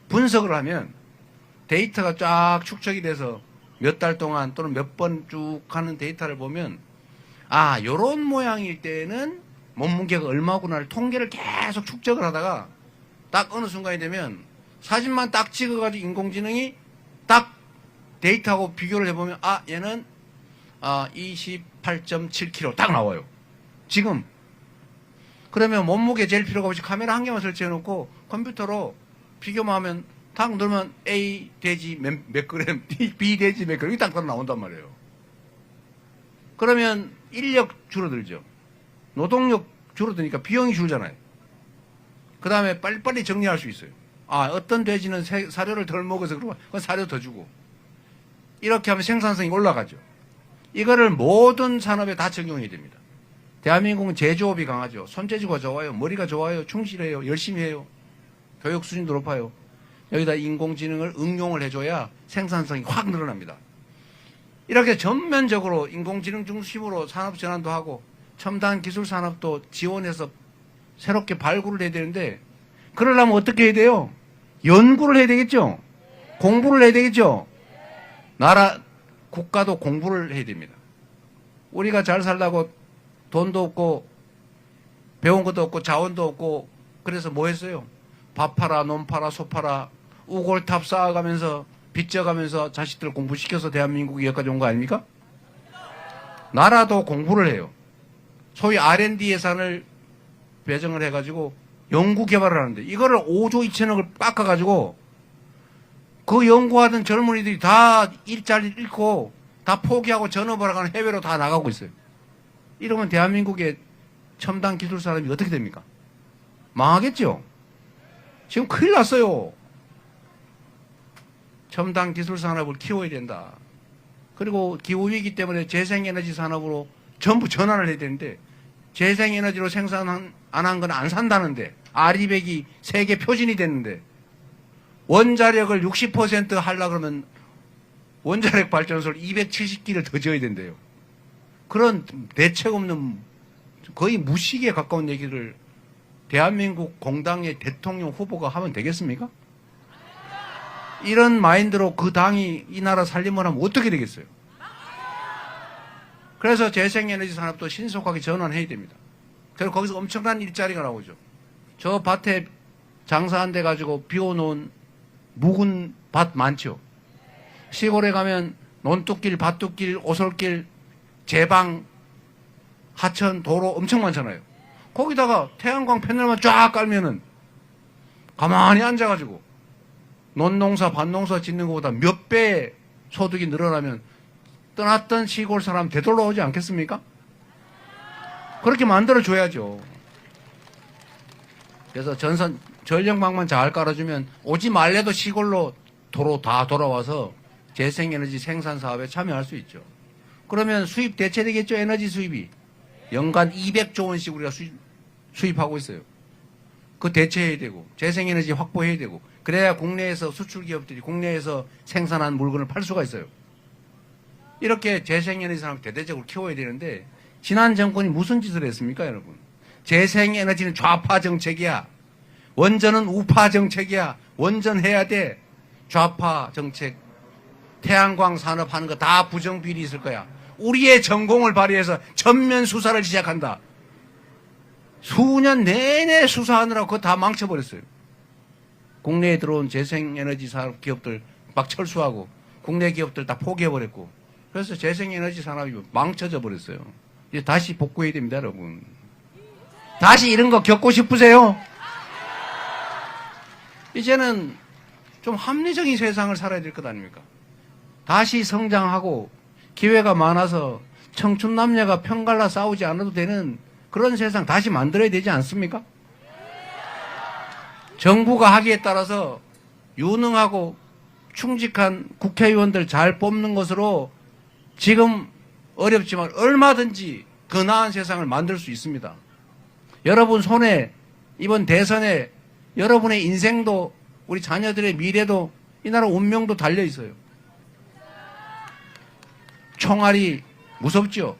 분석을 하면 데이터가 쫙 축적이 돼서 몇 달 동안 또는 몇 번 쭉 하는 데이터를 보면 아, 요런 모양일 때는 몸무게가 얼마구나를 통계를 계속 축적을 하다가 딱 어느 순간이 되면 사진만 딱 찍어가지고 인공지능이 딱 데이터하고 비교를 해보면 아, 얘는 28.7kg 딱 나와요. 지금. 그러면 몸무게 잴 필요가 없이 카메라 한 개만 설치해놓고 컴퓨터로 비교만 하면 딱 누르면 A 돼지 몇 그램, B 돼지 몇 그램 이게 딱 나온단 말이에요. 그러면 인력 줄어들죠. 노동력 줄어드니까 비용이 줄잖아요. 그 다음에 빨리빨리 정리할 수 있어요. 아, 어떤 돼지는 사료를 덜 먹어서 그러면 그건 사료 더 주고. 이렇게 하면 생산성이 올라가죠. 이거를 모든 산업에 다 적용해야 됩니다. 대한민국은 제조업이 강하죠. 손재주가 좋아요. 머리가 좋아요. 충실해요. 열심히 해요. 교육 수준도 높아요. 여기다 인공지능을 응용을 해줘야 생산성이 확 늘어납니다. 이렇게 전면적으로 인공지능 중심으로 산업 전환도 하고 첨단 기술 산업도 지원해서 새롭게 발굴을 해야 되는데 그러려면 어떻게 해야 돼요? 연구를 해야 되겠죠? 공부를 해야 되겠죠? 국가도 공부를 해야 됩니다. 우리가 잘 살려고 돈도 없고 배운 것도 없고 자원도 없고 그래서 뭐 했어요? 밥 팔아, 논 팔아, 소 팔아 우골탑 쌓아가면서 빚져가면서 자식들 공부시켜서 대한민국이 여기까지 온 거 아닙니까? 나라도 공부를 해요. 소위 R&D 예산을 배정을 해가지고 연구 개발을 하는데 이거를 5조 2천억을 깎아가지고 그 연구하던 젊은이들이 다 일자리를 잃고 다 포기하고 전업을 하거나 해외로 다 나가고 있어요. 이러면 대한민국의 첨단 기술 산업이 어떻게 됩니까? 망하겠죠? 지금 큰일 났어요. 첨단 기술 산업을 키워야 된다. 그리고 기후위기 때문에 재생에너지 산업으로 전부 전환을 해야 되는데 재생에너지로 생산 안 한 건 안 산다는데 R200이 세계 표준이 됐는데 원자력을 60% 하려고 그러면 원자력 발전소를 270기를 더 지어야 된대요. 그런 대책 없는 거의 무식에 가까운 얘기를 대한민국 공당의 대통령 후보가 하면 되겠습니까? 이런 마인드로 그 당이 이 나라 살림을 하면 어떻게 되겠어요? 그래서 재생에너지 산업도 신속하게 전환해야 됩니다. 그리고 거기서 엄청난 일자리가 나오죠. 저 밭에 장사 안 돼가지고 비워놓은 묵은 밭 많죠. 시골에 가면 논뚝길, 밭뚝길, 오솔길, 제방, 하천, 도로 엄청 많잖아요. 거기다가 태양광 패널만 쫙 깔면은 가만히 앉아가지고 논농사, 밭농사 짓는 것보다 몇 배 소득이 늘어나면 떠났던 시골 사람 되돌아오지 않겠습니까? 그렇게 만들어줘야죠. 그래서 전력망만 잘 깔아주면 오지 말래도 시골로 도로 다 돌아와서 재생에너지 생산 사업에 참여할 수 있죠. 그러면 수입 대체되겠죠. 에너지 수입이. 연간 200조 원씩 우리가 수입하고 있어요. 그 대체해야 되고 재생에너지 확보해야 되고 그래야 국내에서 수출 기업들이 국내에서 생산한 물건을 팔 수가 있어요. 이렇게 재생에너지 산업 대대적으로 키워야 되는데 지난 정권이 무슨 짓을 했습니까, 여러분? 재생에너지는 좌파 정책이야. 원전은 우파 정책이야. 원전해야 돼. 좌파 정책. 태양광 산업 하는 거 다 부정비리 있을 거야. 우리의 전공을 발휘해서 전면 수사를 시작한다. 수년 내내 수사하느라고 그거 다 망쳐버렸어요. 국내에 들어온 재생에너지 산업 기업들 막 철수하고 국내 기업들 다 포기해버렸고 그래서 재생에너지 산업이 망쳐져 버렸어요. 이제 다시 복구해야 됩니다, 여러분. 다시 이런 거 겪고 싶으세요? 이제는 좀 합리적인 세상을 살아야 될 것 아닙니까? 다시 성장하고 기회가 많아서 청춘 남녀가 편갈라 싸우지 않아도 되는 그런 세상 다시 만들어야 되지 않습니까? 정부가 하기에 따라서 유능하고 충직한 국회의원들 잘 뽑는 것으로 지금 어렵지만 얼마든지 더 나은 세상을 만들 수 있습니다. 여러분 손에 이번 대선에 여러분의 인생도 우리 자녀들의 미래도 이 나라 운명도 달려 있어요. 총알이 무섭죠?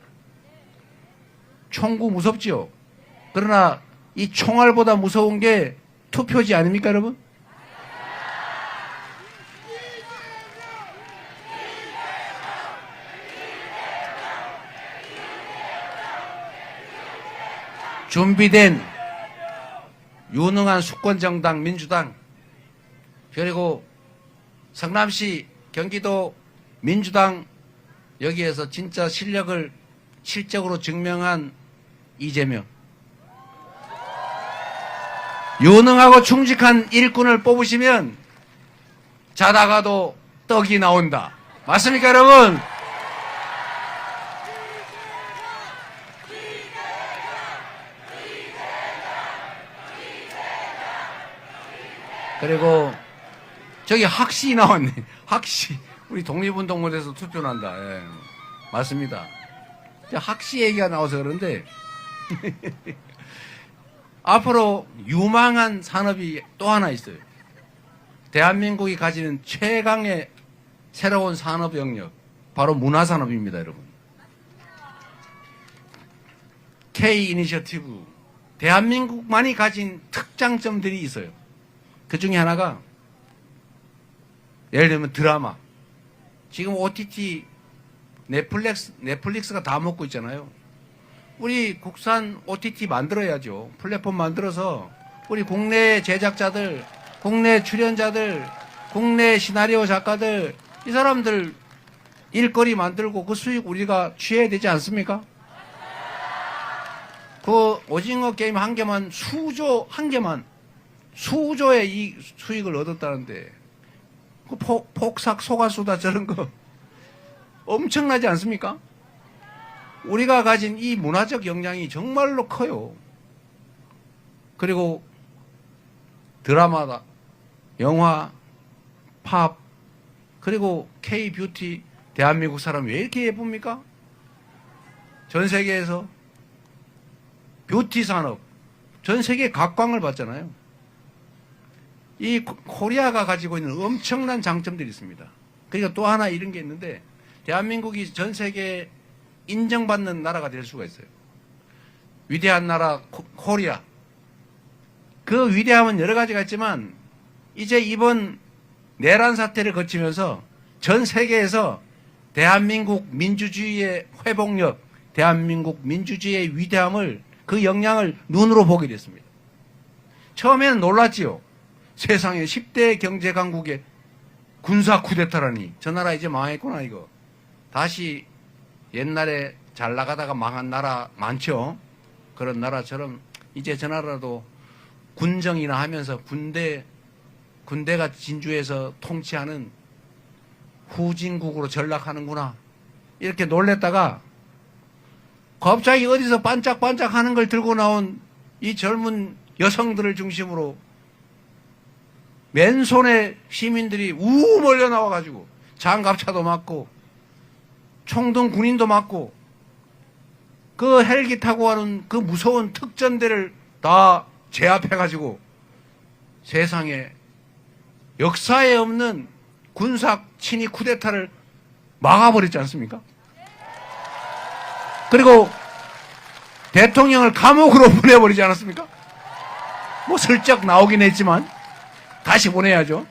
총구 무섭죠? 그러나 이 총알보다 무서운 게 투표지 아닙니까, 여러분? 준비된 유능한 수권정당 민주당 그리고 성남시 경기도 민주당 여기에서 진짜 실력을 실적으로 증명한 이재명 유능하고 충직한 일꾼을 뽑으시면 자다가도 떡이 나온다. 맞습니까, 여러분? 그리고 저기 학시 나왔네. 학시. 우리 독립운동원에서 투표난다. 예. 맞습니다. 학시 얘기가 나와서 그런데 앞으로 유망한 산업이 또 하나 있어요. 대한민국이 가지는 최강의 새로운 산업 영역 바로 문화산업입니다, 여러분. K 이니셔티브 대한민국만이 가진 특장점들이 있어요. 그 중에 하나가 예를 들면 드라마. 지금 OTT 넷플릭스가 다 먹고 있잖아요. 우리 국산 OTT 만들어야죠. 플랫폼 만들어서 우리 국내 제작자들, 국내 출연자들, 국내 시나리오 작가들 이 사람들 일거리 만들고 그 수익 우리가 취해야 되지 않습니까? 그 오징어 게임 한 개만 수조의 이 수익을 얻었다는데 그 폭삭 소가수다 저런 거 엄청나지 않습니까? 우리가 가진 이 문화적 역량이 정말로 커요. 그리고 드라마다, 영화, 팝, 그리고 K-뷰티, 대한민국 사람 왜 이렇게 예쁩니까? 전 세계에서 뷰티 산업, 전 세계 각광을 받잖아요. 이 코리아가 가지고 있는 엄청난 장점들이 있습니다. 그러니까 또 하나 이런 게 있는데 대한민국이 전 세계에 인정받는 나라가 될 수가 있어요. 위대한 나라 코리아. 그 위대함은 여러 가지가 있지만 이제 이번 내란 사태를 거치면서 전 세계에서 대한민국 민주주의의 회복력, 대한민국 민주주의의 위대함을 그 역량을 눈으로 보게 됐습니다. 처음에는 놀랐지요. 세상에 10대 경제 강국의 군사 쿠데타라니 저 나라 이제 망했구나 이거. 다시 옛날에 잘 나가다가 망한 나라 많죠. 그런 나라처럼 이제 저 나라도 군정이나 하면서 군대가 진주에서 통치하는 후진국으로 전락하는구나 이렇게 놀랬다가 갑자기 어디서 반짝반짝 하는 걸 들고 나온 이 젊은 여성들을 중심으로 맨손에 시민들이 우 몰려 나와가지고 장갑차도 맞고 총등 군인도 맞고 그 헬기 타고 가는 그 무서운 특전대를 다 제압해가지고 세상에 역사에 없는 군사 친위 쿠데타를 막아버렸지 않습니까? 그리고 대통령을 감옥으로 보내버리지 않았습니까? 뭐 슬쩍 나오긴 했지만 다시 보내야죠.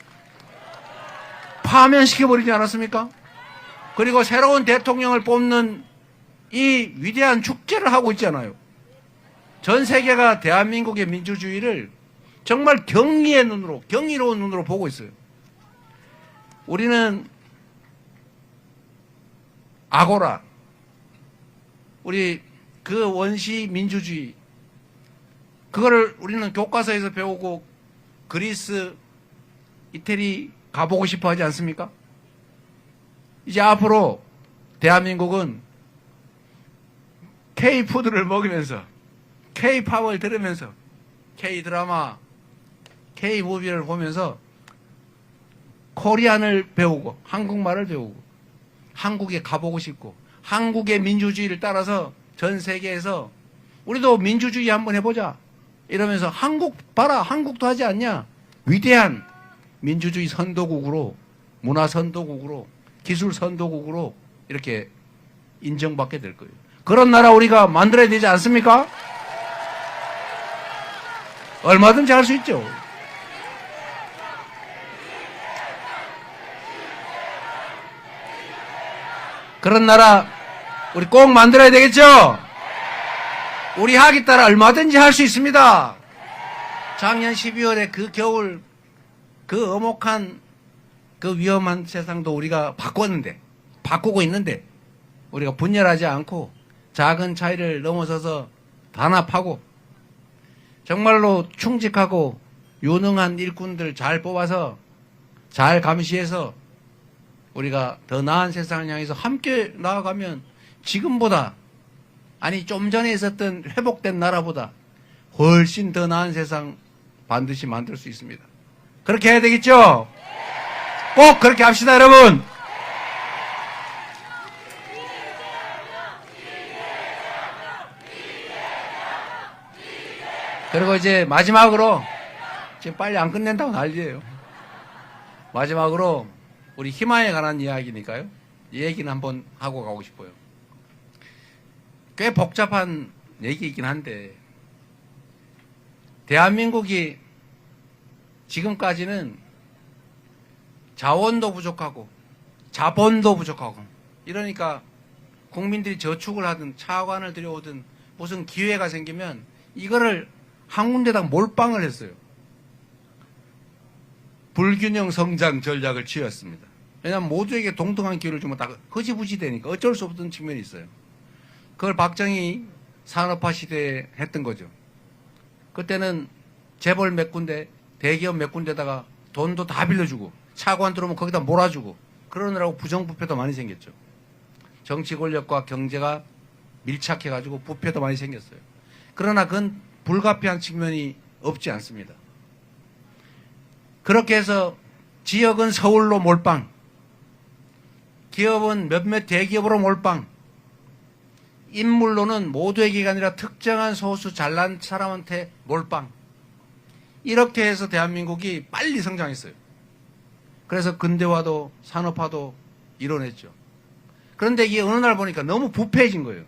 파면시켜버리지 않았습니까? 그리고 새로운 대통령을 뽑는 이 위대한 축제를 하고 있잖아요. 전 세계가 대한민국의 민주주의를 정말 경이로운 눈으로 보고 있어요. 우리는 아고라, 우리 그 원시 민주주의, 그거를 우리는 교과서에서 배우고 그리스, 이태리 가보고 싶어 하지 않습니까? 이제 앞으로 대한민국은 K-푸드를 먹으면서, K-팝을 들으면서, K-드라마, K-무비를 보면서 코리안을 배우고, 한국말을 배우고, 한국에 가보고 싶고, 한국의 민주주의를 따라서 전 세계에서 우리도 민주주의 한번 해보자 이러면서 한국 봐라, 한국도 하지 않냐, 위대한 민주주의 선도국으로, 문화 선도국으로, 기술 선도국으로 이렇게 인정받게 될 거예요. 그런 나라 우리가 만들어야 되지 않습니까? 얼마든지 할 수 있죠. 그런 나라 우리 꼭 만들어야 되겠죠? 우리 학에 따라 얼마든지 할 수 있습니다. 작년 12월에 그 겨울 그 엄혹한 그 위험한 세상도 우리가 바꾸고 있는데 우리가 분열하지 않고 작은 차이를 넘어서서 단합하고 정말로 충직하고 유능한 일꾼들 잘 뽑아서 잘 감시해서 우리가 더 나은 세상을 향해서 함께 나아가면 지금보다, 아니 좀 전에 있었던 회복된 나라보다 훨씬 더 나은 세상 반드시 만들 수 있습니다. 그렇게 해야 되겠죠? 꼭 그렇게 합시다, 여러분. 그리고 이제 마지막으로, 지금 빨리 안 끝낸다고 난리예요. 마지막으로 우리 희망에 관한 이야기니까요. 이 얘기는 한번 하고 가고 싶어요. 꽤 복잡한 얘기이긴 한데, 대한민국이 지금까지는 자원도 부족하고 자본도 부족하고 이러니까 국민들이 저축을 하든 차관을 들여오든 무슨 기회가 생기면 이거를 한 군데다 몰빵을 했어요. 불균형 성장 전략을 취했습니다. 왜냐하면 모두에게 동등한 기회를 주면 다 허지부지 되니까 어쩔 수 없던 측면이 있어요. 그걸 박정희 산업화 시대에 했던 거죠. 그때는 재벌 몇 군데, 대기업 몇 군데다가 돈도 다 빌려주고 차관 들어오면 거기다 몰아주고 그러느라고 부정부패도 많이 생겼죠. 정치 권력과 경제가 밀착해가지고 부패도 많이 생겼어요. 그러나 그건 불가피한 측면이 없지 않습니다. 그렇게 해서 지역은 서울로 몰빵, 기업은 몇몇 대기업으로 몰빵, 인물로는 모두에게가 아니라 특정한 소수 잘난 사람한테 몰빵, 이렇게 해서 대한민국이 빨리 성장했어요. 그래서 근대화도 산업화도 이뤄냈죠. 그런데 이게 어느 날 보니까 너무 부패해진 거예요.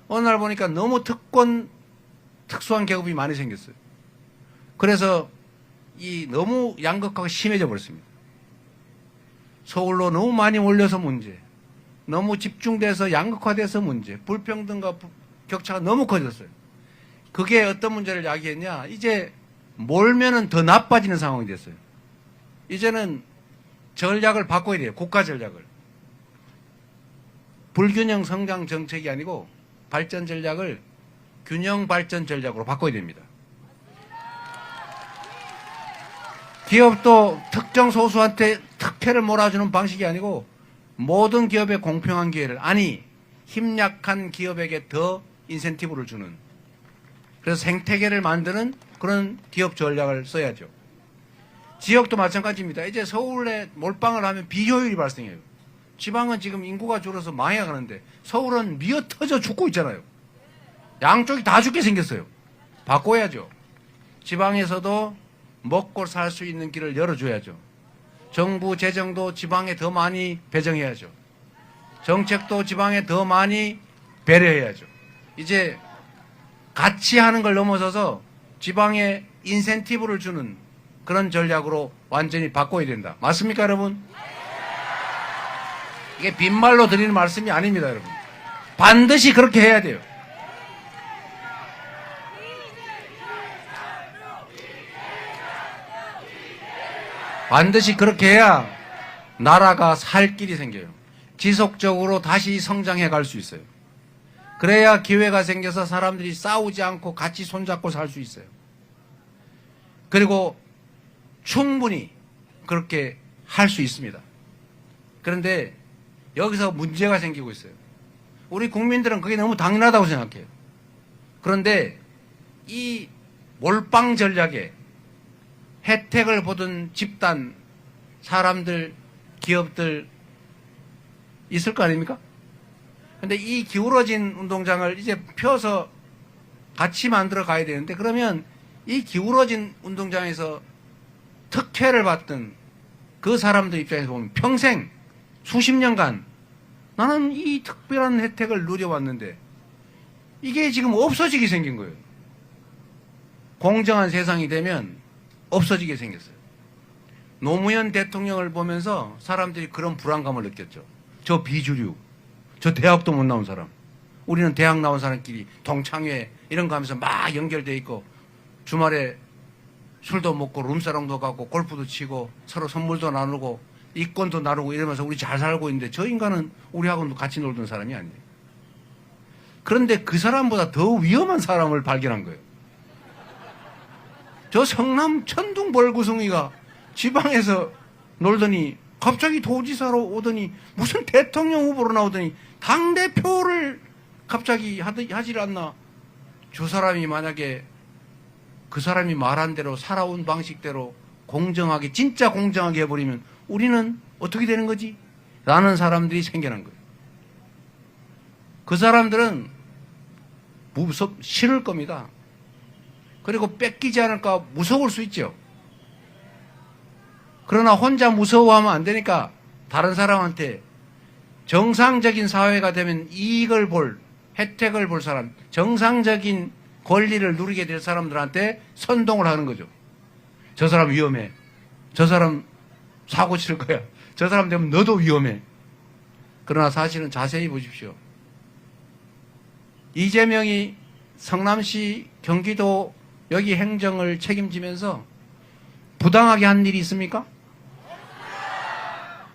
어느 날 보니까 너무 특수한 계급이 많이 생겼어요. 그래서 이 너무 양극화가 심해져 버렸습니다. 서울로 너무 많이 몰려서 문제, 너무 집중돼서 양극화돼서 문제, 불평등과 격차가 너무 커졌어요. 그게 어떤 문제를 야기했냐, 이제 몰면은 더 나빠지는 상황이 됐어요. 이제는 전략을 바꿔야 돼요. 국가 전략을. 불균형 성장 정책이 아니고 발전 전략을 균형 발전 전략으로 바꿔야 됩니다. 기업도 특정 소수한테 특혜를 몰아주는 방식이 아니고 모든 기업에 공평한 기회를, 아니 힘 약한 기업에게 더 인센티브를 주는, 그래서 생태계를 만드는 그런 기업 전략을 써야죠. 지역도 마찬가지입니다. 이제 서울에 몰빵을 하면 비효율이 발생해요. 지방은 지금 인구가 줄어서 망해가는데 서울은 미어터져 죽고 있잖아요. 양쪽이 다 죽게 생겼어요. 바꿔야죠. 지방에서도 먹고 살 수 있는 길을 열어줘야죠. 정부 재정도 지방에 더 많이 배정해야죠. 정책도 지방에 더 많이 배려해야죠. 이제 같이 하는 걸 넘어서서 지방에 인센티브를 주는 그런 전략으로 완전히 바꿔야 된다. 맞습니까, 여러분? 이게 빈말로 드리는 말씀이 아닙니다, 여러분. 반드시 그렇게 해야 돼요. 반드시 그렇게 해야 나라가 살 길이 생겨요. 지속적으로 다시 성장해 갈 수 있어요. 그래야 기회가 생겨서 사람들이 싸우지 않고 같이 손잡고 살 수 있어요. 그리고 충분히 그렇게 할 수 있습니다. 그런데 여기서 문제가 생기고 있어요. 우리 국민들은 그게 너무 당연하다고 생각해요. 그런데 이 몰빵 전략에 혜택을 보던 집단, 사람들, 기업들 있을 거 아닙니까? 근데 이 기울어진 운동장을 이제 펴서 같이 만들어 가야 되는데, 그러면 이 기울어진 운동장에서 특혜를 받던 그 사람들 입장에서 보면 평생 수십 년간 나는 이 특별한 혜택을 누려왔는데 이게 지금 없어지게 생긴 거예요. 공정한 세상이 되면 없어지게 생겼어요. 노무현 대통령을 보면서 사람들이 그런 불안감을 느꼈죠. 저 비주류, 저 대학도 못 나온 사람, 우리는 대학 나온 사람끼리 동창회 이런 거 하면서 막 연결돼 있고 주말에 술도 먹고 룸사롱도 가고 골프도 치고 서로 선물도 나누고 이권도 나누고 이러면서 우리 잘 살고 있는데 저 인간은 우리하고는 같이 놀던 사람이 아니에요. 그런데 그 사람보다 더 위험한 사람을 발견한 거예요. 저 성남 천둥 벌구덩이가 지방에서 놀더니 갑자기 도지사로 오더니 무슨 대통령 후보로 나오더니 당대표를 갑자기 하질 않나. 저 사람이 만약에 그 사람이 말한 대로 살아온 방식대로 공정하게, 진짜 공정하게 해버리면 우리는 어떻게 되는 거지? 라는 사람들이 생겨난 거예요. 그 사람들은 싫을 겁니다. 그리고 뺏기지 않을까 무서울 수 있죠. 그러나 혼자 무서워하면 안 되니까 다른 사람한테 정상적인 사회가 되면 이익을 볼, 혜택을 볼 사람, 정상적인 권리를 누리게 될 사람들한테 선동을 하는 거죠. 저 사람 위험해. 저 사람 사고 칠 거야. 저 사람 되면 너도 위험해. 그러나 사실은 자세히 보십시오. 이재명이 성남시, 경기도 여기 행정을 책임지면서 부당하게 한 일이 있습니까?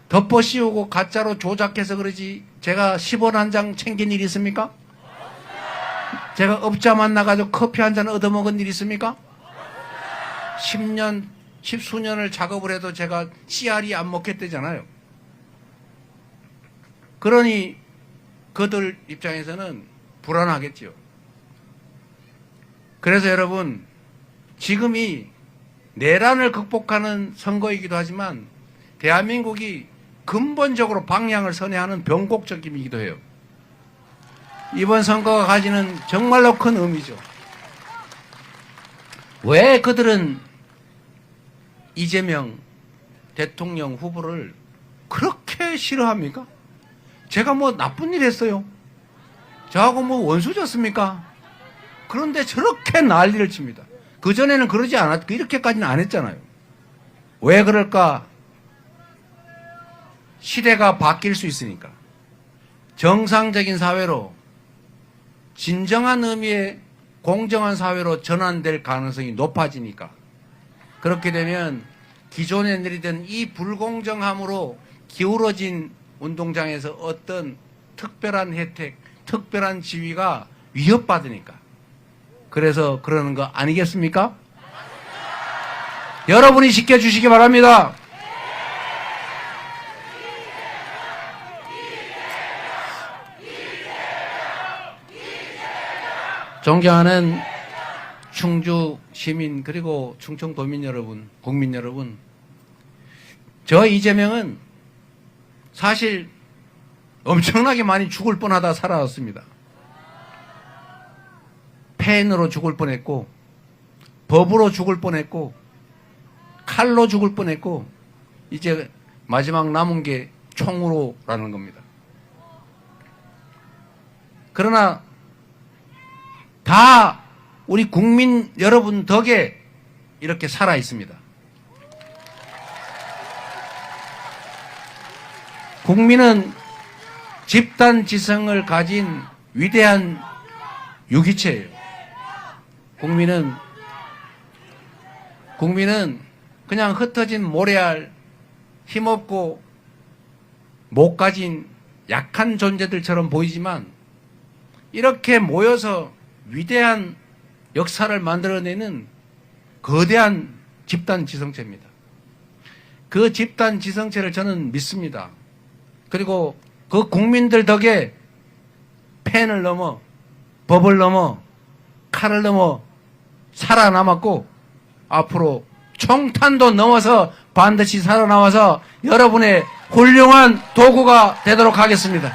덮어 씌우고 가짜로 조작해서 그러지 제가 10원 한 장 챙긴 일이 있습니까? 제가 업자 만나가지고 커피 한 잔 얻어먹은 일이 있습니까? 10년, 10수년을 작업을 해도 제가 씨알이 안 먹겠다잖아요. 그러니 그들 입장에서는 불안하겠지요. 그래서 여러분, 지금이 내란을 극복하는 선거이기도 하지만 대한민국이 근본적으로 방향을 선회하는 변곡적임이기도 해요. 이번 선거가 가지는 정말로 큰 의미죠. 왜 그들은 이재명 대통령 후보를 그렇게 싫어합니까? 제가 뭐 나쁜 일 했어요? 저하고 뭐 원수졌습니까? 그런데 저렇게 난리를 칩니다. 그전에는 그러지 않았고 이렇게까지는 안 했잖아요. 왜 그럴까? 시대가 바뀔 수 있으니까. 정상적인 사회로, 진정한 의미의 공정한 사회로 전환될 가능성이 높아지니까. 그렇게 되면 기존에 내리던 이 불공정함으로 기울어진 운동장에서 어떤 특별한 혜택, 특별한 지위가 위협받으니까. 그래서 그러는 거 아니겠습니까? 여러분이 지켜주시기 바랍니다. 존경하는 충주 시민 그리고 충청도민 여러분, 국민 여러분, 저 이재명은 사실 엄청나게 많이 죽을 뻔하다 살아왔습니다. 펜으로 죽을 뻔했고, 법으로 죽을 뻔했고, 칼로 죽을 뻔했고, 이제 마지막 남은 게 총으로라는 겁니다. 그러나 다 우리 국민 여러분 덕에 이렇게 살아 있습니다. 국민은 집단 지성을 가진 위대한 유기체예요. 국민은 그냥 흩어진 모래알, 힘없고 못 가진 약한 존재들처럼 보이지만 이렇게 모여서 위대한 역사를 만들어내는 거대한 집단 지성체입니다. 그 집단 지성체를 저는 믿습니다. 그리고 그 국민들 덕에 펜을 넘어 법을 넘어 칼을 넘어 살아남았고 앞으로 총탄도 넘어서 반드시 살아나와서 여러분의 훌륭한 도구가 되도록 하겠습니다.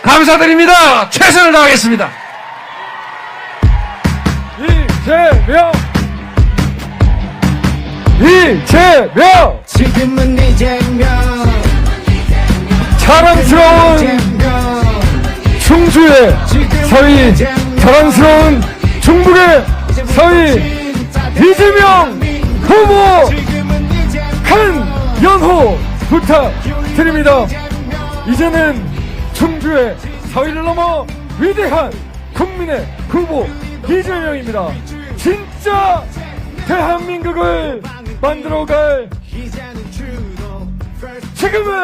감사드립니다. 최선을 다하겠습니다. 이재명! 지금은 이재명 자랑스러운 충주의 서희, 자랑스러운 충북의 서희 이재명 후보 한 연호 부탁드립니다. 이제는 충주의 서희를 넘어 위대한 국민의 후보 이재명입니다. 진짜 대한민국을 만들어갈 지금은